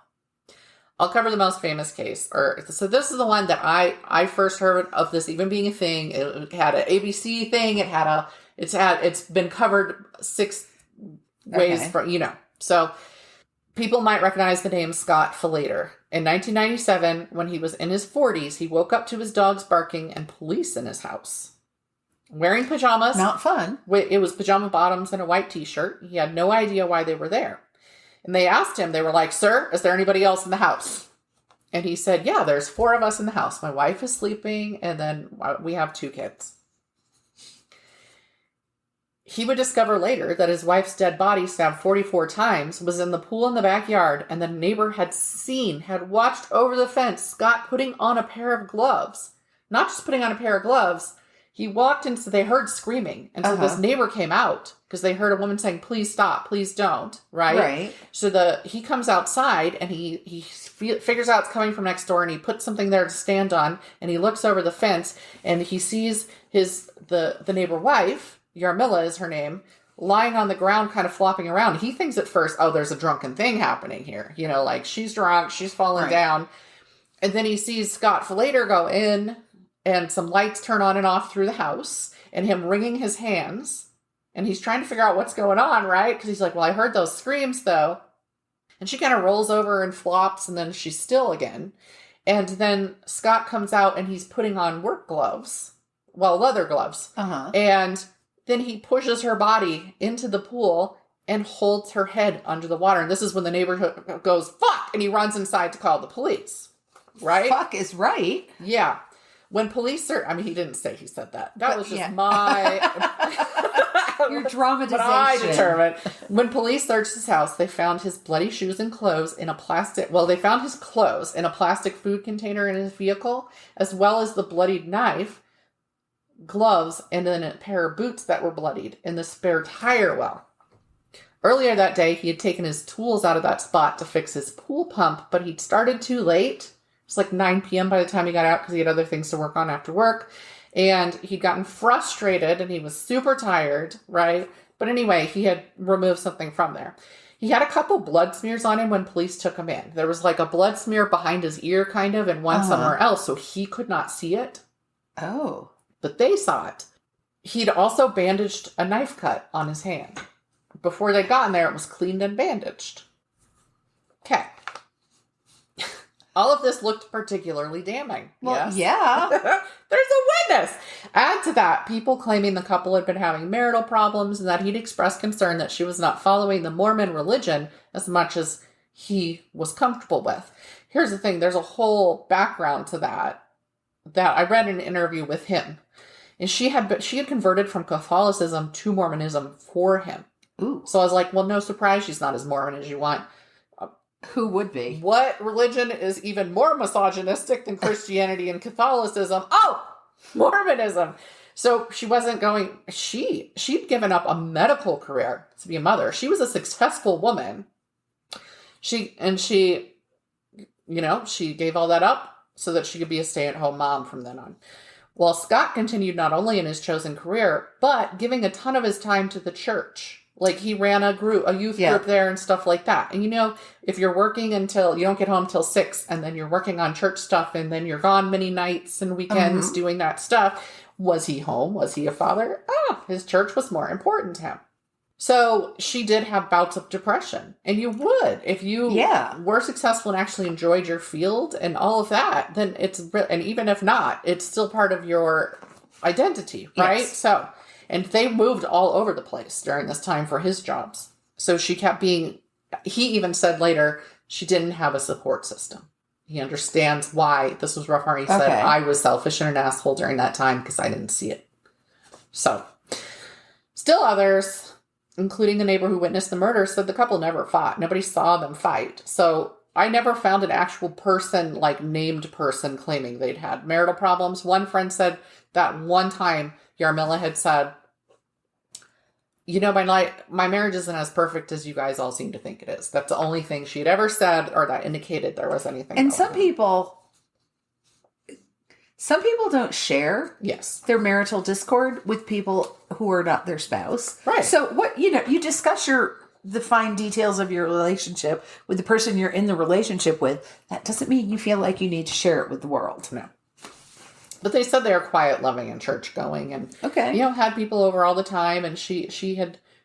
I'll cover the most famous case. So this is the one that I first heard of this even being a thing. It had an ABC thing. It's been covered ways from, So people might recognize the name Scott Falater. In 1997, when he was in his 40s, he woke up to his dogs barking and police in his house. Wearing pajamas. Not fun. It was pajama bottoms and a white t-shirt. He had no idea why they were there. And they asked him, they were like, "Sir, is there anybody else in the house?" And he said, "Yeah, there's 4 of us in the house. My wife is sleeping, and then we have 2 kids." He would discover later that his wife's dead body, stabbed 44 times, was in the pool in the backyard, and the neighbor had watched over the fence Scott putting on a pair of gloves. Not just putting on a pair of gloves. He walked in, so they heard screaming. And so this neighbor came out because they heard a woman saying, "Please stop, please don't." Right? Right. So he comes outside and he figures out it's coming from next door, and he puts something there to stand on, and he looks over the fence and he sees the neighbor wife, Yarmila is her name, lying on the ground kind of flopping around. He thinks at first, oh, there's a drunken thing happening here. Like she's drunk, she's fallen down. And then he sees Scott Falater go in, and some lights turn on and off through the house, and him wringing his hands. And he's trying to figure out what's going on, right? Because he's like, well, I heard those screams, though. And she kind of rolls over and flops, and then she's still again. And then Scott comes out, and he's putting on work gloves. Well, leather gloves. And then he pushes her body into the pool and holds her head under the water. And this is when the neighbor goes, "Fuck!" And he runs inside to call the police. Right? Fuck is right. Yeah. When police he didn't say he said that. That was just my... Your dramatization. But I determined. When police searched his house, they found his bloody shoes and clothes in a plastic... Well, they found his clothes in a plastic food container in his vehicle, as well as the bloodied knife, gloves, and then a pair of boots that were bloodied in the spare tire well. Earlier that day, he had taken his tools out of that spot to fix his pool pump, but he'd started too late. It was like 9 p.m. by the time he got out because he had other things to work on after work. And he'd gotten frustrated and he was super tired, right? But anyway, he had removed something from there. He had a couple blood smears on him when police took him in. There was like a blood smear behind his ear kind of, and one somewhere else, so he could not see it. Oh. But they saw it. He'd also bandaged a knife cut on his hand. Before they'd gotten there, it was cleaned and bandaged. Okay. All of this looked particularly damning. Well, yeah. There's a witness. Add to that, people claiming the couple had been having marital problems and that he'd expressed concern that she was not following the Mormon religion as much as he was comfortable with. Here's the thing. There's a whole background to that I read in an interview with him. And she had converted from Catholicism to Mormonism for him. Ooh. So I was like, well, no surprise she's not as Mormon as you want. Who would be? What religion is even more misogynistic than Christianity and Catholicism? Oh, Mormonism. So she wasn't going, she'd given up a medical career to be a mother. She was a successful woman. She gave all that up so that she could be a stay-at-home mom from then on. Well, Scott continued not only in his chosen career, but giving a ton of his time to the church. Like he ran a youth group there and stuff like that. And if you're working until you don't get home till 6 and then you're working on church stuff and then you're gone many nights and weekends doing that stuff, was he home? Was he a father? His church was more important to him. So she did have bouts of depression. And you would. If you were successful and actually enjoyed your field and all of that, then and even if not, it's still part of your identity, right? Yes. So... And they moved all over the place during this time for his jobs. So she kept he even said later, she didn't have a support system. He understands why this was rough. He said, I was selfish and an asshole during that time because I didn't see it. So, still others, including the neighbor who witnessed the murder, said the couple never fought. Nobody saw them fight. So, I never found an actual person, like named person, claiming they'd had marital problems. One friend said that one time Yarmila had said, my marriage isn't as perfect as you guys all seem to think it is. That's the only thing she'd ever said or that indicated there was anything. And some people don't share their marital discord with people who are not their spouse. Right. So you discuss the fine details of your relationship with the person you're in the relationship with. That doesn't mean you feel like you need to share it with the world. No. But they said they were quiet, loving, and church going, and had people over all the time. And she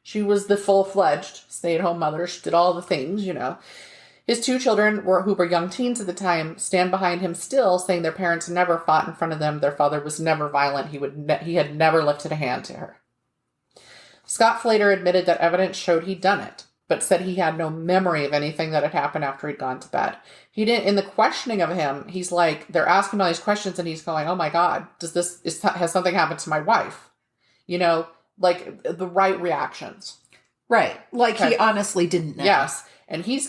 She was the full-fledged stay-at-home mother. She did all the things, you know. His 2 children, who were young teens at the time, stand behind him still, saying their parents never fought in front of them. Their father was never violent. He had never lifted a hand to her. Scott later admitted that evidence showed he'd done it, but said he had no memory of anything that had happened after he'd gone to bed. He didn't. In the questioning of him, he's like, they're asking all these questions, and he's going, "Oh my God, has something happened to my wife?" You know, like the right reactions. Right. Like he honestly didn't know. Yes. And he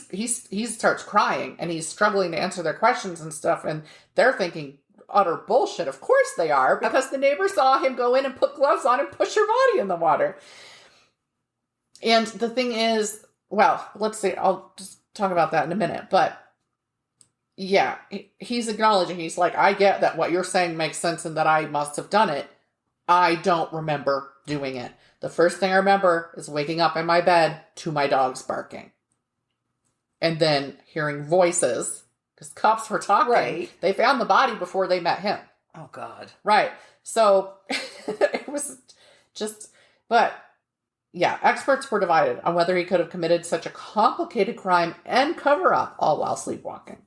starts crying, and he's struggling to answer their questions and stuff, and they're thinking utter bullshit. Of course they are, because the neighbor saw him go in and put gloves on and push her body in the water. And the thing is, well, let's see, I'll just talk about that in a minute, but yeah, he's acknowledging, he's like, I get that what you're saying makes sense and that I must have done it. I don't remember doing it. The first thing I remember is waking up in my bed to my dogs barking. And then hearing voices, because cops were talking. Right. They found the body before they met him. Oh, God. Right. So it was just, but yeah, experts were divided on whether he could have committed such a complicated crime and cover up all while sleepwalking.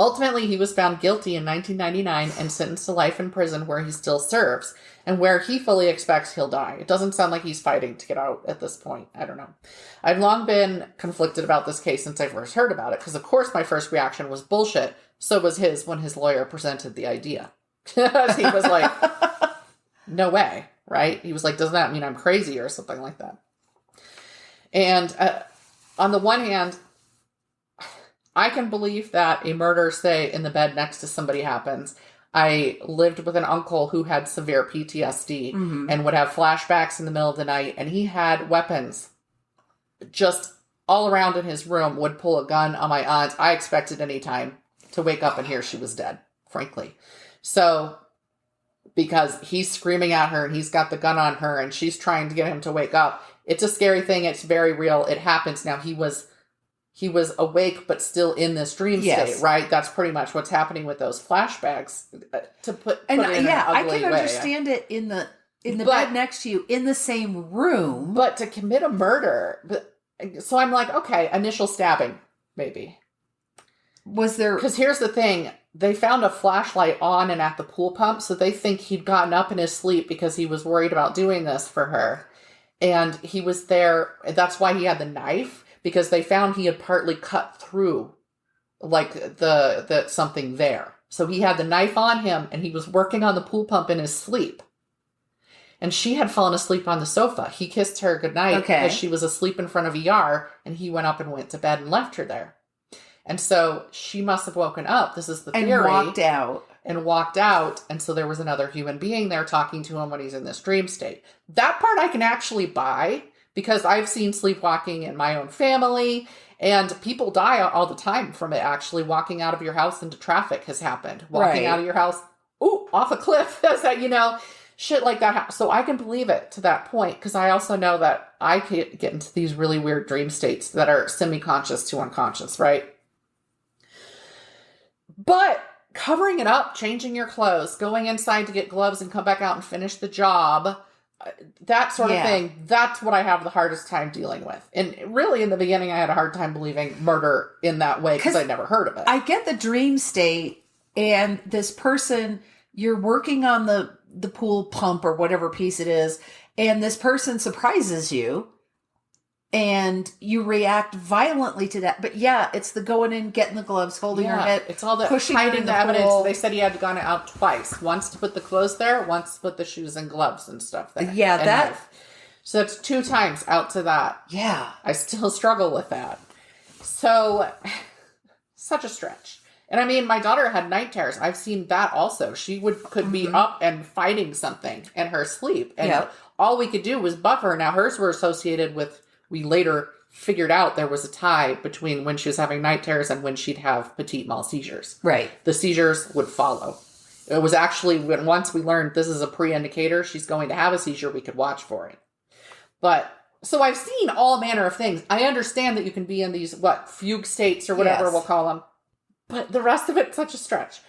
Ultimately, he was found guilty in 1999 and sentenced to life in prison, where he still serves and where he fully expects he'll die. It doesn't sound like he's fighting to get out at this point. I don't know. I've long been conflicted about this case since I first heard about it, because of course my first reaction was bullshit. So was his when his lawyer presented the idea. He was like, no way, right? He was like, doesn't that mean I'm crazy or something like that? And on the one hand, I can believe that a murder, say, in the bed next to somebody happens. I lived with an uncle who had severe PTSD and would have flashbacks in the middle of the night, and he had weapons just all around in his room, would pull a gun on my aunt. I expected any time to wake up and hear she was dead, frankly. So, because he's screaming at her and he's got the gun on her and she's trying to get him to wake up. It's a scary thing. It's very real. It happens. Now, he was awake, but still in this dream state, right? That's pretty much what's happening with those flashbacks. To put it in an ugly I can way. understand it in the bed next to you, in the same room. But to commit a murder, so I'm like, okay, initial stabbing, maybe. Was there? Because here's the thing. They found a flashlight on and at the pool pump, so they think he'd gotten up in his sleep because he was worried about doing this for her. And he was there. That's why he had the knife, because they found he had partly cut through, like, the something there. So he had the knife on him, and he was working on the pool pump in his sleep. And she had fallen asleep on the sofa. He kissed her goodnight as she was asleep in front of ER, and he went up and went to bed and left her there. And so she must have woken up. This is the theory. And walked out. And so there was another human being there talking to him when he's in this dream state. That part I can actually buy, because I've seen sleepwalking in my own family, and people die all the time from it. Actually, walking out of your house into traffic has happened. Walking out of your house, off a cliff, shit like that. So I can believe it to that point, because I also know that I can get into these really weird dream states that are semi-conscious to unconscious, right? But covering it up, changing your clothes, going inside to get gloves and come back out and finish the job, that sort of thing, that's what I have the hardest time dealing with. And really, in the beginning, I had a hard time believing murder in that way, because I'd never heard of it. I get the dream state, and this person, you're working on the pool pump or whatever piece it is, and this person surprises you, and you react violently to that. But yeah, it's the going in, getting the gloves, holding her head. It's all the pushing hiding the evidence. They said he had gone out twice. Once to put the clothes there, once to put the shoes and gloves and stuff there. Yeah, and so that's 2 times out to that. Yeah. I still struggle with that. So, such a stretch. And I mean, my daughter had night terrors. I've seen that also. She could be up and fighting something in her sleep. And all we could do was buff her. Now, hers were associated with, we later figured out there was a tie between when she was having night terrors and when she'd have petit mal seizures. Right. The seizures would follow. It was actually, once we learned this is a pre-indicator, she's going to have a seizure, we could watch for it. But, so I've seen all manner of things. I understand that you can be in these, fugue states or whatever we'll call them. But the rest of it's such a stretch.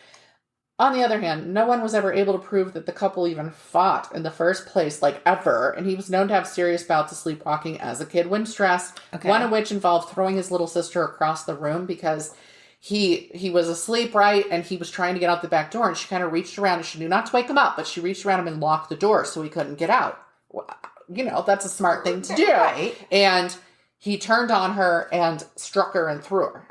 On the other hand, no one was ever able to prove that the couple even fought in the first place, like ever, and he was known to have serious bouts of sleepwalking as a kid when stressed, one of which involved throwing his little sister across the room because he was asleep, right, and he was trying to get out the back door, and she kind of reached around, and she knew not to wake him up, but she reached around him and locked the door so he couldn't get out. You know, that's a smart thing to do. Right. And he turned on her and struck her and threw her.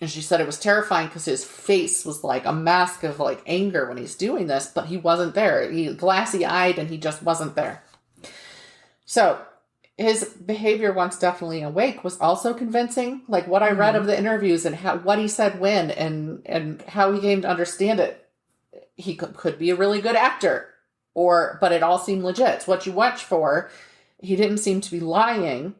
And she said it was terrifying because his face was like a mask of like anger when he's doing this, but he wasn't there. He glassy-eyed and he just wasn't there. So his behavior once definitely awake was also convincing. Like what I read of the interviews and what he said when and how he came to understand it. He could be a really good actor, but it all seemed legit. It's what you watch for. He didn't seem to be lying.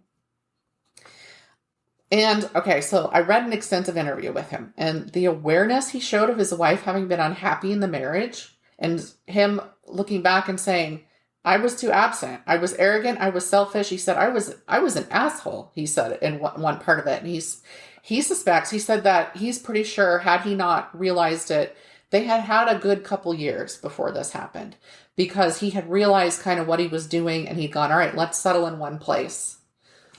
And, okay, so I read an extensive interview with him, and the awareness he showed of his wife having been unhappy in the marriage, and him looking back and saying, I was too absent. I was arrogant. I was selfish. He said, I was an asshole, he said in one part of it. And he suspects, he said that he's pretty sure, had he not realized it, they had a good couple years before this happened, because he had realized kind of what he was doing, and he'd gone, all right, let's settle in one place.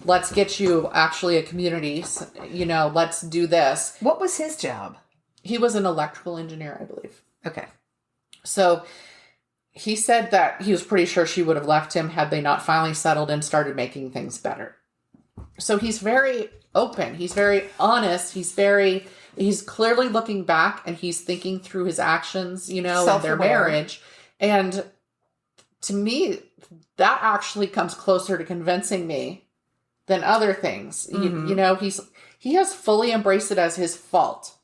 Let's get you actually a community, you know, let's do this. What was his job? He was an electrical engineer, I believe. Okay. So he said that he was pretty sure she would have left him had they not finally settled and started making things better. So he's very open. He's very honest. He's clearly looking back and he's thinking through his actions, you know, in their marriage. And to me, that actually comes closer to convincing me than other things. You know, he has fully embraced it as his fault.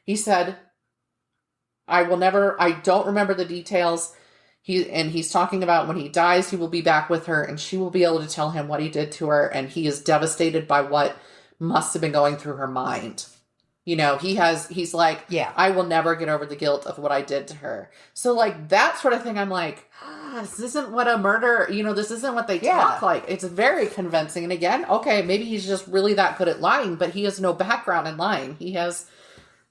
He said, I don't remember the details. He's talking about when he dies, he will be back with her and she will be able to tell him what he did to her. And he is devastated by what must have been going through her mind. You know, he's like, yeah, I will never get over the guilt of what I did to her. So like that sort of thing, I'm like, this isn't what a murder, you know, this isn't what they talk like. It's very convincing. And again, okay, maybe he's just really that good at lying, but he has no background in lying. He has,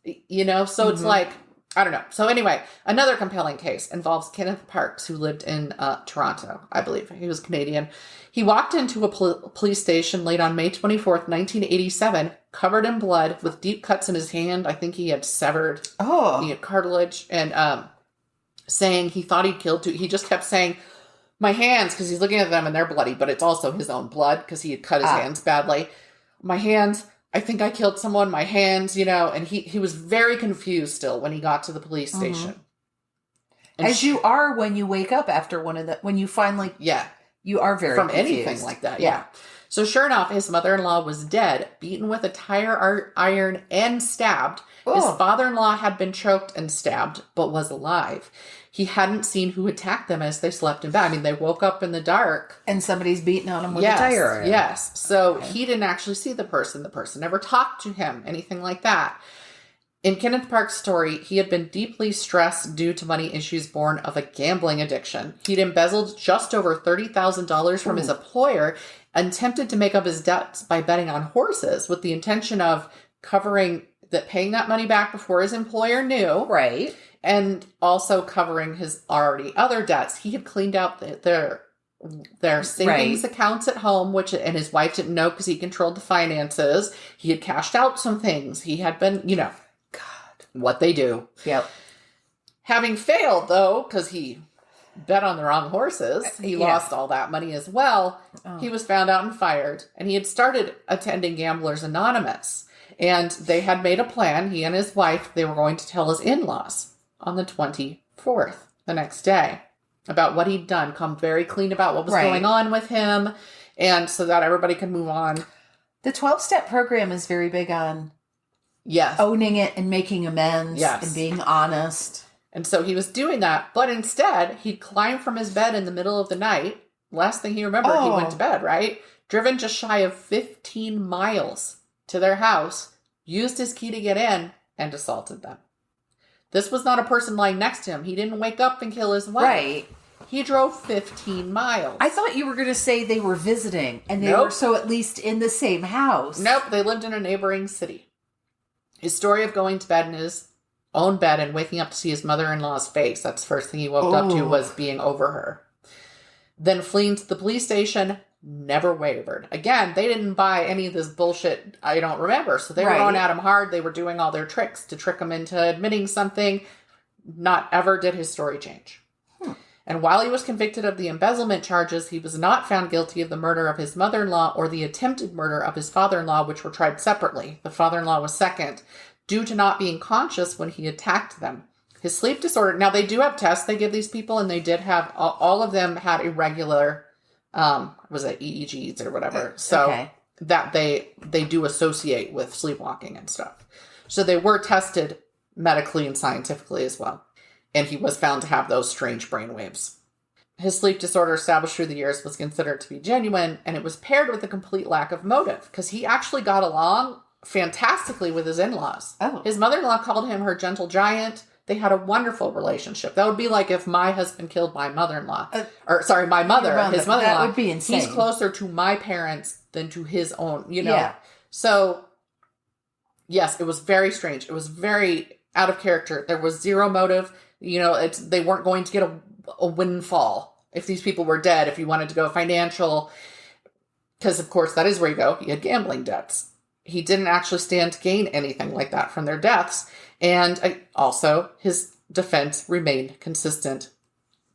you know, so it's like, I don't know. So anyway, another compelling case involves Kenneth Parks, who lived in Toronto, I believe. He was Canadian. He walked into a police station late on May 24th, 1987, covered in blood with deep cuts in his hand. I think he had severed the cartilage, and saying he thought he'd killed two. He just kept saying, my hands, because he's looking at them and they're bloody, but it's also his own blood because he had cut his hands badly. My hands, I think I killed someone, my hands, you know, and he was very confused still when he got to the police station. And as you are when you wake up after when you finally... Yeah. You are very from confused. Anything like that. Yeah. So sure enough, his mother-in-law was dead, beaten with a tire iron and stabbed. Oh. His father-in-law had been choked and stabbed, but was alive. He hadn't seen who attacked them as they slept in bed. I mean, they woke up in the dark. And somebody's beating on him with a tire iron. Yes. So he didn't actually see the person. The person never talked to him, anything like that. In Kenneth Park's story, he had been deeply stressed due to money issues born of a gambling addiction. He'd embezzled just over $30,000 from his employer and attempted to make up his debts by betting on horses with the intention of paying that money back before his employer knew. Right. And also covering his already other debts. He had cleaned out their savings accounts at home, and his wife didn't know because he controlled the finances. He had cashed out some things. He had been, you know, what they do. Yep. Having failed, though, because he bet on the wrong horses, he lost all that money as well. Oh. He was found out and fired, and he had started attending Gamblers Anonymous. And they had made a plan, he and his wife, they were going to tell his in-laws on the 24th, the next day, about what he'd done, come very clean about what was going on with him, and so that everybody could move on. The 12-step program is very big on owning it and making amends and being honest. And so he was doing that, but instead, he'd climb from his bed in the middle of the night. Last thing he remembered, he went to bed, right? Driven just shy of 15 miles to their house, used his key to get in, and assaulted them. This was not a person lying next to him. He didn't wake up and kill his wife. Right. He drove 15 miles. I thought you were going to say they were visiting, and they were so at least in the same house. Nope, they lived in a neighboring city. His story of going to bed in his own bed and waking up to see his mother-in-law's face. That's the first thing he woke up to, was being over her. Then fleeing to the police station, never wavered. Again, they didn't buy any of this bullshit I don't remember. So they were going at him hard. They were doing all their tricks to trick him into admitting something. Not ever did his story change. And while he was convicted of the embezzlement charges, he was not found guilty of the murder of his mother-in-law or the attempted murder of his father-in-law, which were tried separately. The father-in-law was second, due to not being conscious when he attacked them. His sleep disorder, now they do have tests they give these people, and they did have, all of them had irregular, was it EEGs or whatever. So that they do associate with sleepwalking and stuff. So they were tested medically and scientifically as well. And he was found to have those strange brainwaves. His sleep disorder established through the years was considered to be genuine, and it was paired with a complete lack of motive, because he actually got along fantastically with his in-laws. His mother-in-law called him her gentle giant. They had a wonderful relationship. That would be like if my husband killed my mother-in-law. My mother, his mother-in-law. That would be insane. He's closer to my parents than to his own, Yeah. So, yes, it was very strange. It was very out of character. There was zero motive. They weren't going to get a windfall if these people were dead, if you wanted to go financial. Because, of course, that is where you go. He had gambling debts. He didn't actually stand to gain anything like that from their deaths. And also, his defense remained consistent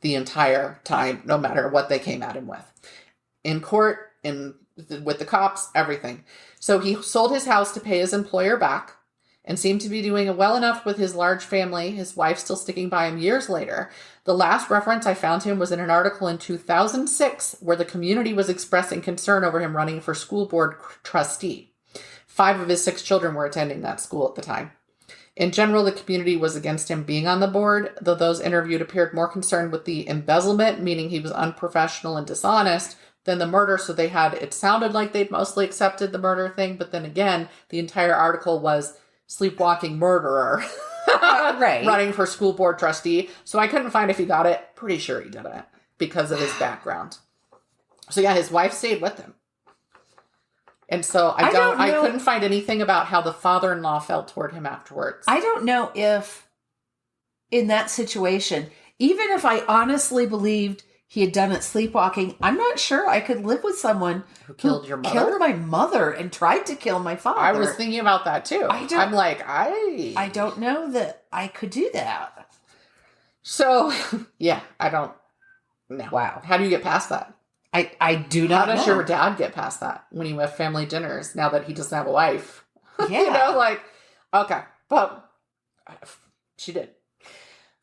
the entire time, no matter what they came at him with. In court, with the cops, everything. So he sold his house to pay his employer back and seemed to be doing well enough with his large family, his wife still sticking by him years later. The last reference I found to him was in an article in 2006 where the community was expressing concern over him running for school board trustee. 5 of his 6 children were attending that school at the time. In general, the community was against him being on the board, though those interviewed appeared more concerned with the embezzlement, meaning he was unprofessional and dishonest, than the murder. So it sounded like they'd mostly accepted the murder thing, but then again, the entire article was sleepwalking murderer running for school board trustee. So I couldn't find if he got it. Pretty sure he didn't because of his background. So yeah, his wife stayed with him. And so I couldn't find anything about how the father-in-law felt toward him afterwards. I don't know if in that situation, even if I honestly believed he had done it sleepwalking, I'm not sure I could live with someone who killed your mother. Killed my mother and tried to kill my father. I was thinking about that too. I don't know that I could do that. So, yeah, I don't know. Wow. How do you get past that? I do not know. How does your dad get past that when you have family dinners now that he doesn't have a wife? Yeah. Okay. But she did.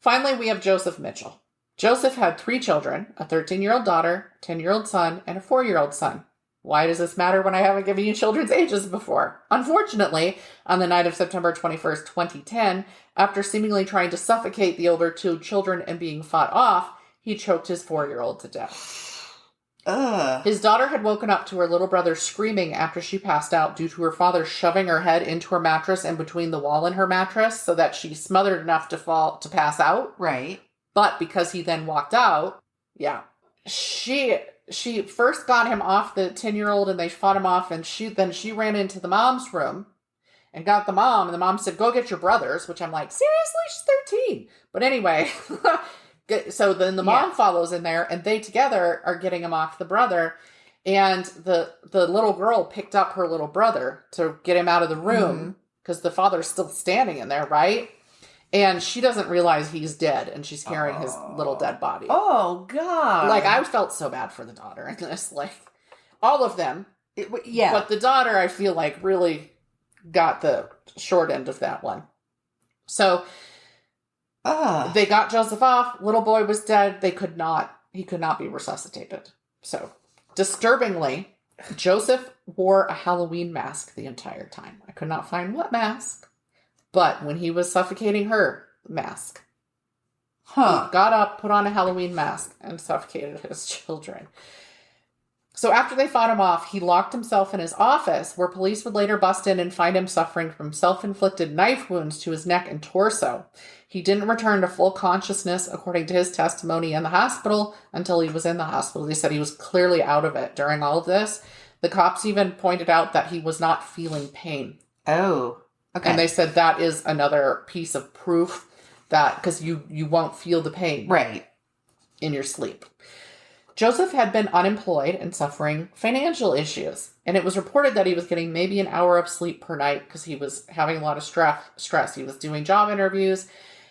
Finally, we have Joseph Mitchell. Joseph had 3 children, a 13-year-old daughter, a 10-year-old son, and a 4-year-old son. Why does this matter when I haven't given you children's ages before? Unfortunately, on the night of September 21st, 2010, after seemingly trying to suffocate the older 2 children and being fought off, he choked his 4-year-old to death. His daughter had woken up to her little brother screaming after she passed out due to her father shoving her head into her mattress and between the wall and her mattress so that she smothered enough to pass out. Right. But because he then walked out, she first got him off the 10-year-old and they fought him off, and she ran into the mom's room and got the mom, and the mom said, "Go get your brothers," which I'm like, seriously? She's 13. But anyway, so then the mom follows in there, and they together are getting him off the brother, and the little girl picked up her little brother to get him out of the room because the father's still standing in there, right? And she doesn't realize he's dead, and she's carrying his little dead body. Oh, God. I felt so bad for the daughter in this. All of them. But the daughter, I feel like, really got the short end of that one. So, they got Joseph off. Little boy was dead. He could not be resuscitated. So, disturbingly, Joseph wore a Halloween mask the entire time. I could not find what mask. But when he was suffocating her, mask. He got up, put on a Halloween mask, and suffocated his children. So after they fought him off, he locked himself in his office, where police would later bust in and find him suffering from self-inflicted knife wounds to his neck and torso. He didn't return to full consciousness, according to his testimony in the hospital, until he was in the hospital. They said he was clearly out of it during all of this. The cops even pointed out that he was not feeling pain. Oh. Okay. And they said that is another piece of proof that, because you won't feel the pain Right. in your sleep. Joseph had been unemployed and suffering financial issues. And it was reported that he was getting maybe an hour of sleep per night because he was having a lot of stress. He was doing job interviews.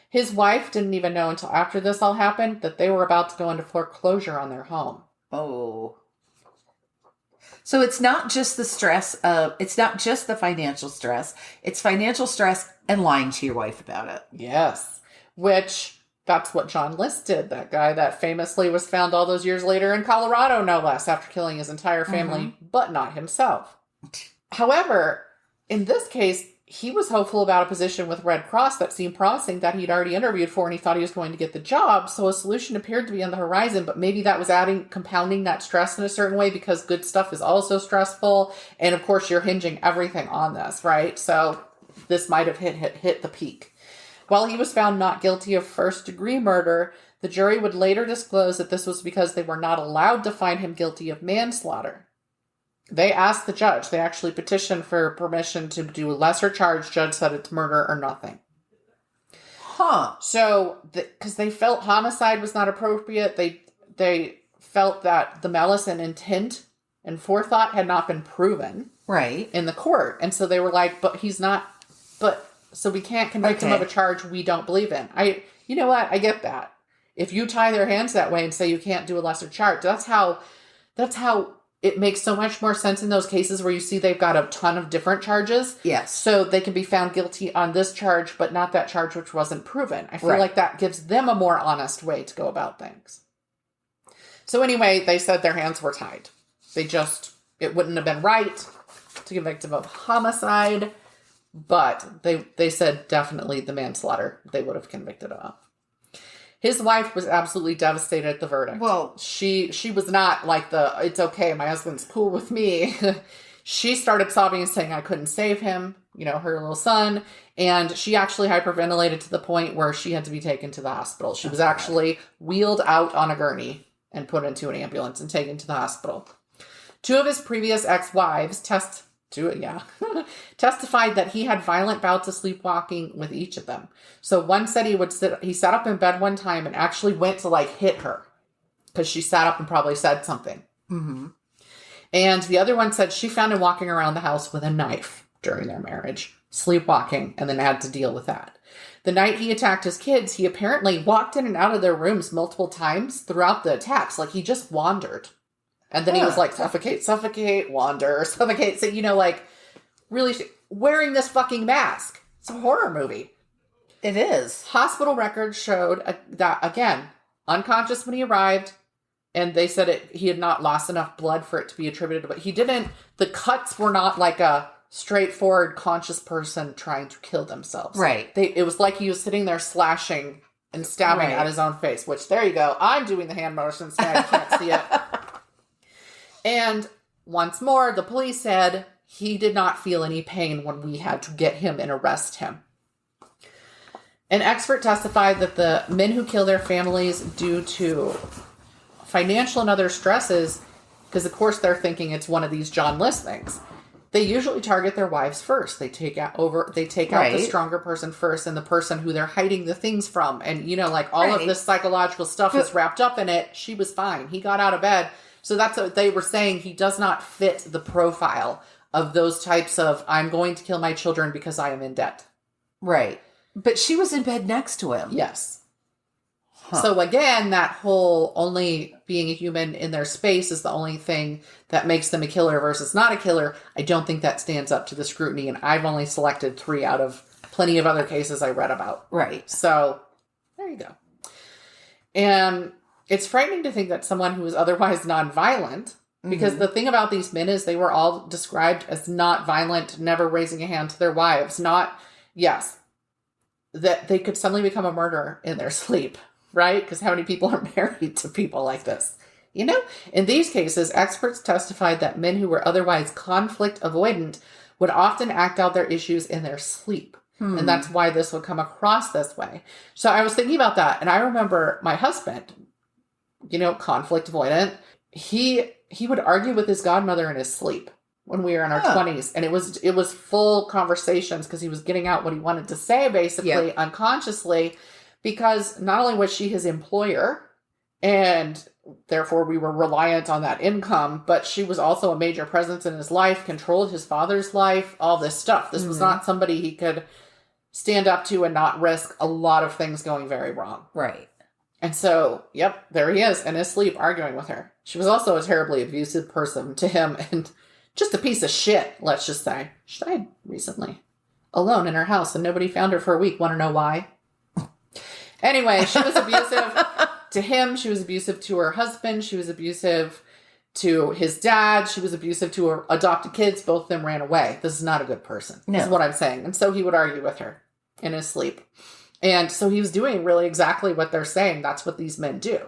His wife didn't even know until after this all happened that they were about to go into foreclosure on their home. Oh. So it's not just the stress of, it's not just the financial stress. It's financial stress and lying to your wife about it. Yes. Which, that's what John List did. That guy that famously was found all those years later in Colorado, no less, after killing his entire family, but not himself. However, in this case, he was hopeful about a position with Red Cross that seemed promising that he'd already interviewed for, and he thought he was going to get the job. So a solution appeared to be on the horizon, but maybe that was compounding that stress in a certain way, because good stuff is also stressful. And of course, you're hinging everything on this, right? So this might have hit the peak. While he was found not guilty of first-degree murder, the jury would later disclose that this was because they were not allowed to find him guilty of manslaughter. They asked the judge. They actually petitioned for permission to do a lesser charge. Judge said it's murder or nothing. Huh. So, because they felt homicide was not appropriate, they felt that the malice and intent and forethought had not been proven. Right. In the court. And so they were like, so we can't convict him of a charge we don't believe in. You know what? I get that. If you tie their hands that way and say you can't do a lesser charge, that's how it makes so much more sense in those cases where you see they've got a ton of different charges. Yes. So they can be found guilty on this charge, but not that charge which wasn't proven. I feel Right. like that gives them a more honest way to go about things. So anyway, they said their hands were tied. It wouldn't have been right to convict him of homicide, but they said definitely the manslaughter they would have convicted him of. His wife was absolutely devastated at the verdict. Well, she was not like it's okay, my husband's cool with me. She started sobbing and saying I couldn't save him, her little son. And she actually hyperventilated to the point where she had to be taken to the hospital. She was actually wheeled out on a gurney and put into an ambulance and taken to the hospital. Two of his previous ex-wives testified that he had violent bouts of sleepwalking with each of them. So one said he sat up in bed one time and actually went to hit her because she sat up and probably said something. Mm-hmm. And the other one said she found him walking around the house with a knife during their marriage, sleepwalking, and then had to deal with that. The night he attacked his kids, he apparently walked in and out of their rooms multiple times throughout the attacks. He just wandered. And then he was like, suffocate, wander, suffocate. So, really wearing this fucking mask. It's a horror movie. It is. Hospital records showed that, again, unconscious when he arrived. And they said he had not lost enough blood for it to be attributed. But the cuts were not like a straightforward conscious person trying to kill themselves. Right. It was like he was sitting there slashing and stabbing at his own face. Which, there you go. I'm doing the hand motions now. You can't see it. And once more, the police said he did not feel any pain when we had to get him and arrest him. An expert testified that the men who kill their families due to financial and other stresses, because of course they're thinking it's one of these John List things, they usually target their wives first. They take out the stronger person first and the person who they're hiding the things from. And, all of this psychological stuff is wrapped up in it. She was fine. He got out of bed. So that's what they were saying. He does not fit the profile of those types of, I'm going to kill my children because I am in debt. Right. But she was in bed next to him. Yes. Huh. So again, that whole only being a human in their space is the only thing that makes them a killer versus not a killer. I don't think that stands up to the scrutiny. And I've only selected 3 out of plenty of other cases I read about. Right. So there you go. And it's frightening to think that someone who is otherwise nonviolent, because the thing about these men is they were all described as not violent, never raising a hand to their wives, that they could suddenly become a murderer in their sleep, right? Because how many people are married to people like this? In these cases, experts testified that men who were otherwise conflict avoidant would often act out their issues in their sleep. And that's why this would come across this way. So I was thinking about that, and I remember my husband, conflict avoidant, he would argue with his godmother in his sleep. when we were in our 20s. And it was full conversations because he was getting out what he wanted to say, basically, unconsciously, because not only was she his employer, and therefore we were reliant on that income, but she was also a major presence in his life, controlled his father's life, all this stuff. This was not somebody he could stand up to and not risk a lot of things going very wrong. Right. And so, yep, there he is in his sleep arguing with her. She was also a terribly abusive person to him and just a piece of shit, let's just say. She died recently, alone in her house, and nobody found her for a week. Want to know why? Anyway, she was abusive to him. She was abusive to her husband. She was abusive to his dad. She was abusive to her adopted kids. Both of them ran away. This is not a good person. No. This is what I'm saying. And so he would argue with her in his sleep. And so he was doing really exactly what they're saying. That's what these men do.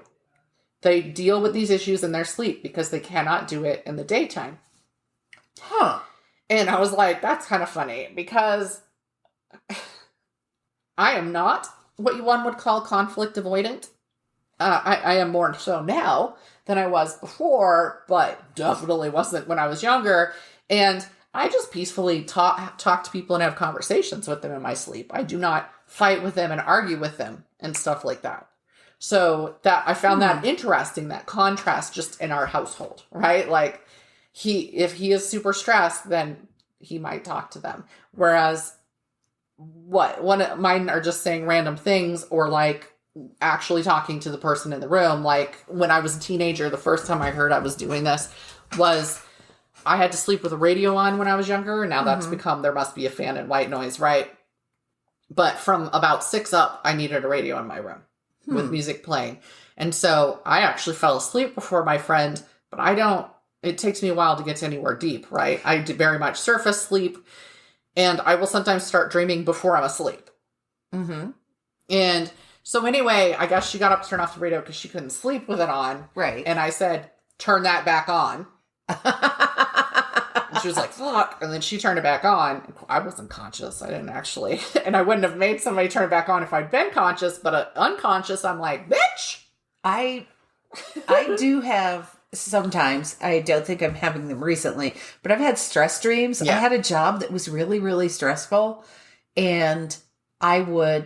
They deal with these issues in their sleep because they cannot do it in the daytime. Huh. And I was like, that's kind of funny because I am not what one would call conflict avoidant. I am more so now than I was before, but definitely wasn't when I was younger. And I just peacefully talk to people and have conversations with them in my sleep. I do not fight with them and argue with them and stuff like that. So that I found that interesting, that contrast just in our household, right? Like if he is super stressed, then he might talk to them. Whereas one of mine are just saying random things or like actually talking to the person in the room. Like when I was a teenager, the first time I heard I was doing this was I had to sleep with a radio on when I was younger. Now that's become, there must be a fan and white noise, right? But from about 6 up, I needed a radio in my room with music playing. And so I actually fell asleep before my friend, but it takes me a while to get to anywhere deep, right? I do very much surface sleep, and I will sometimes start dreaming before I'm asleep. Mm-hmm. And so anyway, I guess she got up to turn off the radio because she couldn't sleep with it on. Right. And I said, turn that back on. And she was like, fuck. And then she turned it back on. I wasn't conscious. I didn't actually. And I wouldn't have made somebody turn it back on if I'd been conscious. But unconscious, I'm like, bitch. I do have sometimes. I don't think I'm having them recently. But I've had stress dreams. Yeah. I had a job that was really, really stressful. And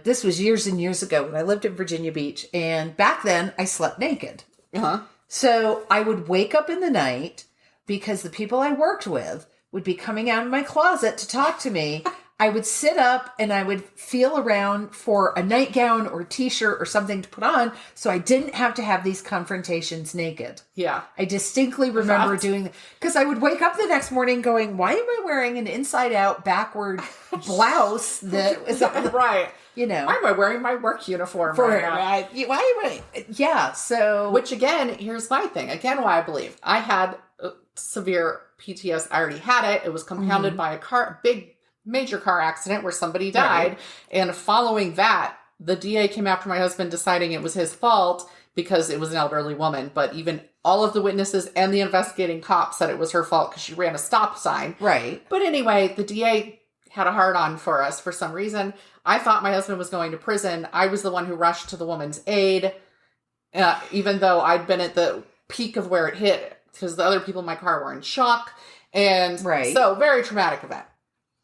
this was years and years ago when I lived in Virginia Beach. And back then, I slept naked. Uh-huh. So I would wake up in the night because the people I worked with would be coming out of my closet to talk to me. I would sit up and I would feel around for a nightgown or a t-shirt or something to put on so I didn't have to have these confrontations naked. Yeah. I distinctly remember doing that because I would wake up the next morning going, why am I wearing an inside out backward blouse that is right. You know. Why am I wearing my work uniform right now? Why am I? Yeah, so. Which again, here's my thing. Again, why I believe. I had severe PTSD. I already had it. It was compounded by a big major car accident where somebody died. Right. And following that, the DA came after my husband deciding it was his fault because it was an elderly woman. But even all of the witnesses and the investigating cops said it was her fault because she ran a stop sign. Right. But anyway, the DA had a hard on for us for some reason. I thought my husband was going to prison. I was the one who rushed to the woman's aid, even though I'd been at the peak of where it hit because the other people in my car were in shock. And so very traumatic event.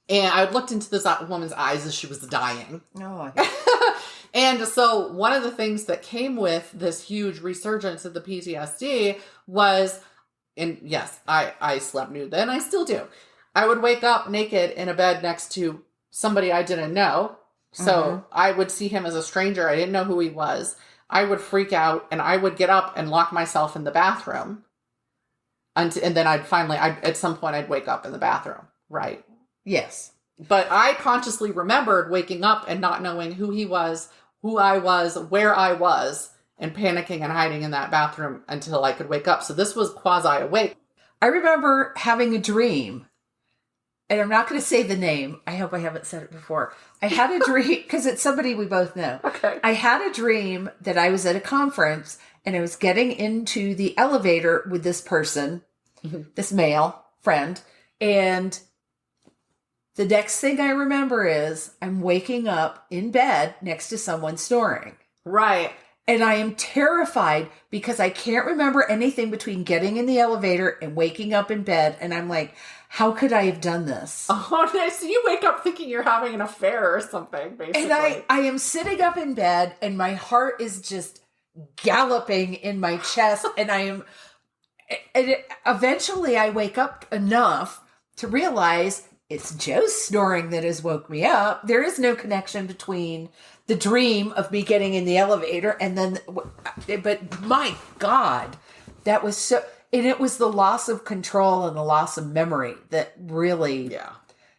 And I looked into this woman's eyes as she was dying. Oh. And so one of the things that came with this huge resurgence of the PTSD was, and yes, I slept nude then. I still do. I would wake up naked in a bed next to somebody I didn't know. So I would see him as a stranger. I didn't know who he was. I would freak out and I would get up and lock myself in the bathroom. And then at some point I'd wake up in the bathroom. Right. Yes. But I consciously remembered waking up and not knowing who he was, who I was, where I was, and panicking and hiding in that bathroom until I could wake up. So this was quasi-awake. I remember having a dream, and I'm not going to say the name. I hope I haven't said it before. I had a dream, because it's somebody we both know. Okay. I had a dream that I was at a conference, and I was getting into the elevator with this person, this male friend, and the next thing I remember is I'm waking up in bed next to someone snoring. Right. And I am terrified because I can't remember anything between getting in the elevator and waking up in bed. And I'm like, how could I have done this? Oh, nice. So you wake up thinking you're having an affair or something, basically. And I am sitting up in bed and my heart is just galloping in my chest. And eventually I wake up enough to realize it's Joe snoring that has woke me up. There is no connection between the dream of me getting in the elevator and then, but my God, that was so, and it was the loss of control and the loss of memory that really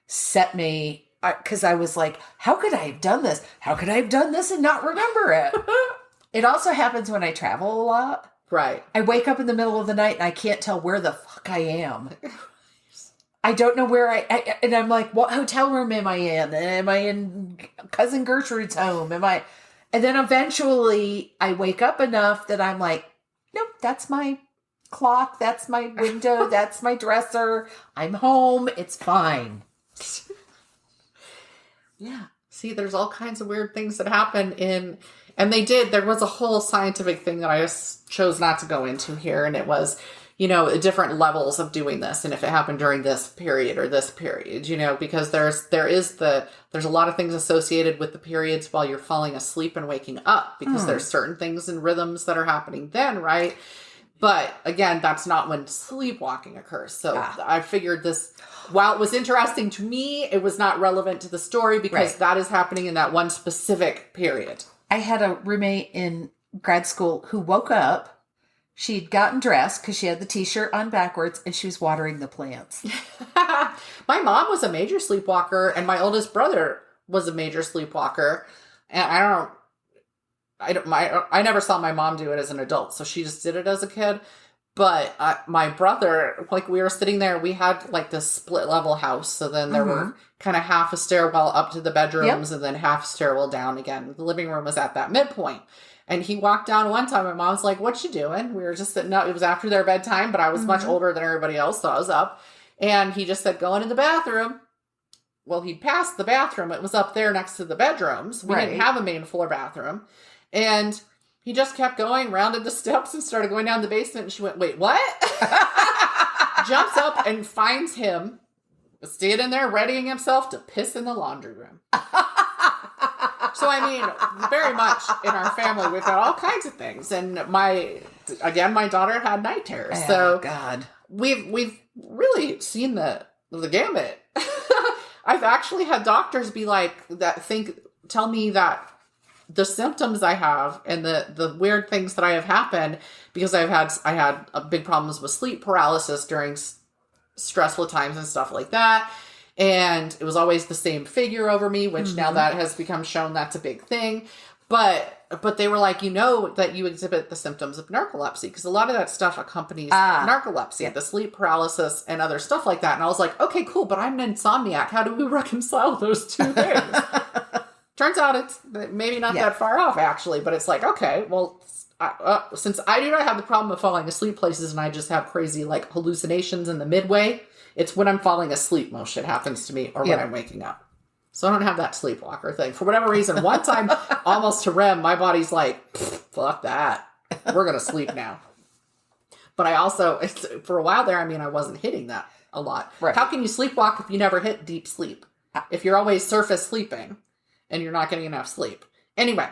set me, because I was like, how could I have done this? How could I have done this and not remember it? It also happens when I travel a lot. Right. I wake up in the middle of the night and I can't tell where the fuck I am. I don't know where and I'm like, what hotel room am I in? Am I in Cousin Gertrude's home? And then eventually I wake up enough that I'm like, nope, that's my clock. That's my window. That's my dresser. I'm home. It's fine. Yeah. See, there's all kinds of weird things that happen and there was a whole scientific thing that I just chose not to go into here. And it was, different levels of doing this. And if it happened during this period or this period, because there's a lot of things associated with the periods while you're falling asleep and waking up, because there's certain things and rhythms that are happening then, right? But again, that's not when sleepwalking occurs. So I figured this, while it was interesting to me, it was not relevant to the story because that is happening in that one specific period. I had a roommate in grad school who woke up. She'd gotten dressed because she had the t-shirt on backwards and she was watering the plants. My mom was a major sleepwalker and my oldest brother was a major sleepwalker. And I never saw my mom do it as an adult. So she just did it as a kid. But my brother, like we were sitting there, we had like this split level house. So then there were kind of half a stairwell up to the bedrooms and then half a stairwell down again. The living room was at that midpoint. And he walked down one time and Mom's like, what you doing? We were just sitting up. It was after their bedtime, but I was much older than everybody else. So I was up and he just said, go into the bathroom. Well, he'd passed the bathroom. It was up there next to the bedrooms. We didn't have a main floor bathroom. And he just kept going, rounded the steps and started going down the basement. And she went, wait, what? Jumps up and finds him standing there readying himself to piss in the laundry room. So, I mean, very much in our family, we've got all kinds of things. And my daughter had night terrors. Oh, so God. We've really seen the gamut. I've actually had doctors be like, tell me that the symptoms I have and the weird things that I have happened because I had big problems with sleep paralysis during stressful times and stuff like that. And it was always the same figure over me, which now that has become shown that's a big thing. But they were like, that you exhibit the symptoms of narcolepsy because a lot of that stuff accompanies narcolepsy, the sleep paralysis and other stuff like that. And I was like, okay, cool. But I'm an insomniac. How do we reconcile those two things? Turns out it's maybe not that far off, actually. But it's like, okay, well, since I do not have the problem of falling asleep places and I just have crazy like hallucinations in the midway, it's when I'm falling asleep most shit happens to me or when I'm waking up. So I don't have that sleepwalker thing. For whatever reason, one time almost to REM, my body's like, fuck that. We're going to sleep now. But I also, for a while there, I wasn't hitting that a lot. Right. How can you sleepwalk if you never hit deep sleep? If you're always surface sleeping and you're not getting enough sleep. Anyway,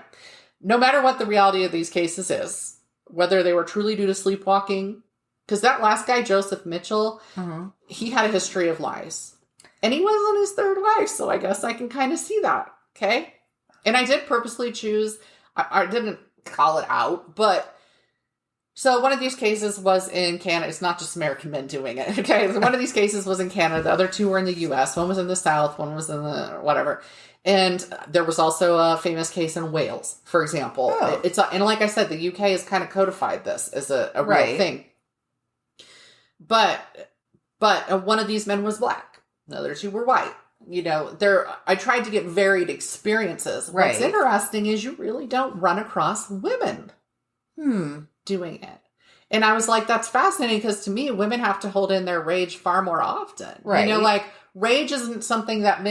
no matter what the reality of these cases is, whether they were truly due to sleepwalking, because that last guy, Joseph Mitchell, he had a history of lies. And he was on his third wife, so I guess I can kind of see that, okay? And I did purposely choose, I didn't call it out, but, so one of these cases was in Canada. It's not just American men doing it, okay? One of these cases was in Canada. The other two were in the U.S. One was in the South. One was in the whatever. And there was also a famous case in Wales, for example. Oh. And like I said, the U.K. has kind of codified this as a real thing. But one of these men was black. The other two were white. I tried to get varied experiences. Right. What's interesting is you really don't run across women doing it. And I was like, that's fascinating because to me, women have to hold in their rage far more often. Right. You know, like rage isn't something that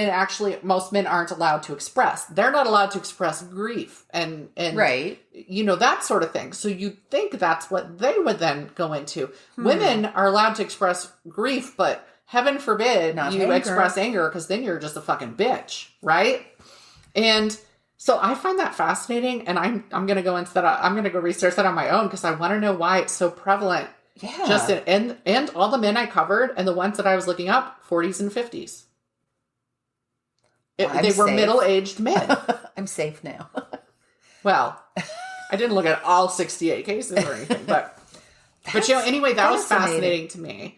most men aren't allowed to express. They're not allowed to express grief and right. You know, that sort of thing. So you'd think that's what they would then go into. Women are allowed to express grief, but heaven forbid Not you anger. express anger because then you're just a fucking bitch. Right. And so I find that fascinating, and I'm going to go into that. I'm going to go research that on my own because I want to know why it's so prevalent. Yeah. Just and all the men I covered and the ones that I was looking up, 40s and 50s. They were safe. middle-aged men. I'm safe now. Well, I didn't look at all 68 cases or anything, but you know, anyway, that was fascinating to me.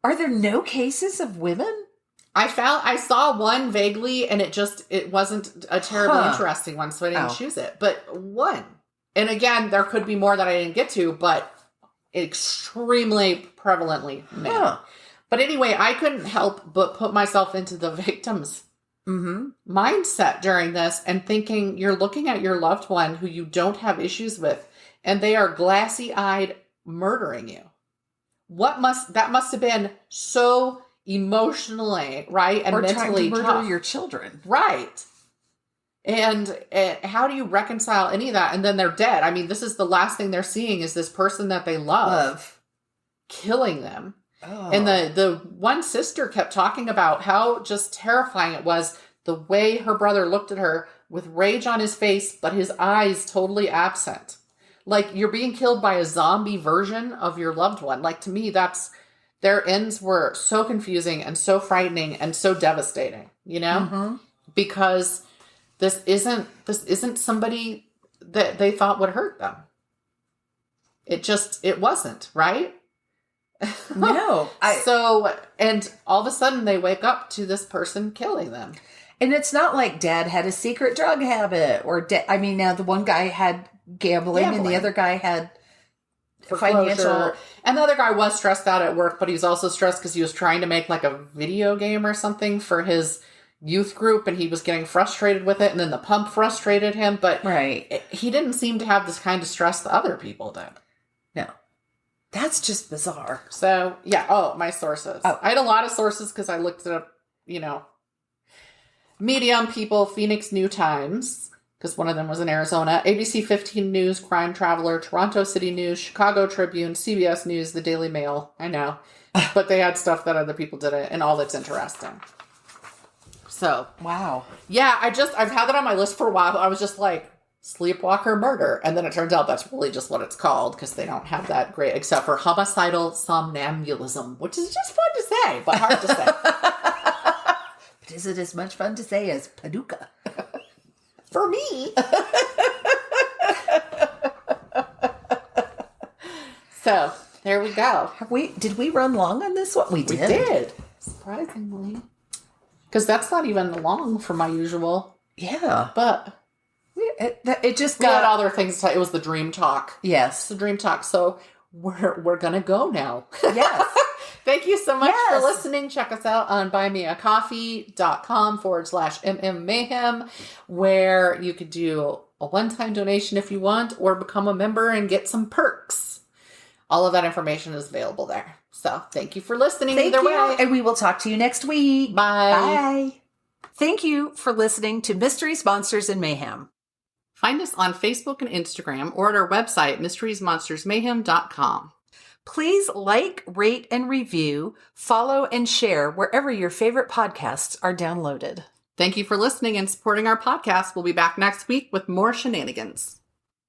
Are there no cases of women? I saw one vaguely, and it wasn't a terribly interesting one, so I didn't choose it. But one, and again, there could be more that I didn't get to, but extremely prevalently men. But anyway, I couldn't help but put myself into the victim's mindset during this and thinking you're looking at your loved one who you don't have issues with, and they are glassy-eyed murdering you. That must have been so emotionally, right? And or mentally trying to murder tough. your children. Right. And how do you reconcile any of that? And then they're dead. I mean, this is the last thing they're seeing is this person that they love. Killing them. Oh. And the one sister kept talking about how just terrifying it was the way her brother looked at her with rage on his face, but his eyes totally absent. Like you're being killed by a zombie version of your loved one. Like to me, their ends were so confusing and so frightening and so devastating, you know, because this isn't somebody that they thought would hurt them. It wasn't, right? No. And all of a sudden they wake up to this person killing them. And it's not like dad had a secret drug habit or now the one guy had gambling and the other guy had financial. And the other guy was stressed out at work, but he was also stressed because he was trying to make like a video game or something for his youth group and he was getting frustrated with it. And then the pump frustrated him, but he didn't seem to have this kind of stress that other people did. No. That's just bizarre. So, yeah. Oh, my sources. Oh. I had a lot of sources because I looked it up, you know, Medium, People, Phoenix New Times, because one of them was in Arizona, ABC 15 News, Crime Traveler, Toronto City News, Chicago Tribune, CBS News, the Daily Mail. I know. But they had stuff that other people didn't, and all that's interesting. So. Wow. Yeah, I've had that on my list for a while. I was just like, sleepwalker murder. And then it turns out that's really just what it's called, because they don't have that great, except for homicidal somnambulism, which is just fun to say, but hard to say. But is it as much fun to say as Paducah? For me. So, there we go. Did we run long on this one? We did. We did. Surprisingly. Because that's not even long for my usual. Yeah. But it just we got had other things to talk. It was the dream talk. Yes. It's the dream talk. So we're going to go now. Yes. Thank you so much for listening. Check us out on buymeacoffee.com/mmmayhem, where you could do a one-time donation if you want, or become a member and get some perks. All of that information is available there. So thank you for listening. Thank either you. way. And we will talk to you next week. Bye. Bye. Thank you for listening to Mysteries, Monsters, and Mayhem. Find us on Facebook and Instagram or at our website, mysteriesmonstersmayhem.com. Please like, rate, and review, follow, and share wherever your favorite podcasts are downloaded. Thank you for listening and supporting our podcast. We'll be back next week with more shenanigans.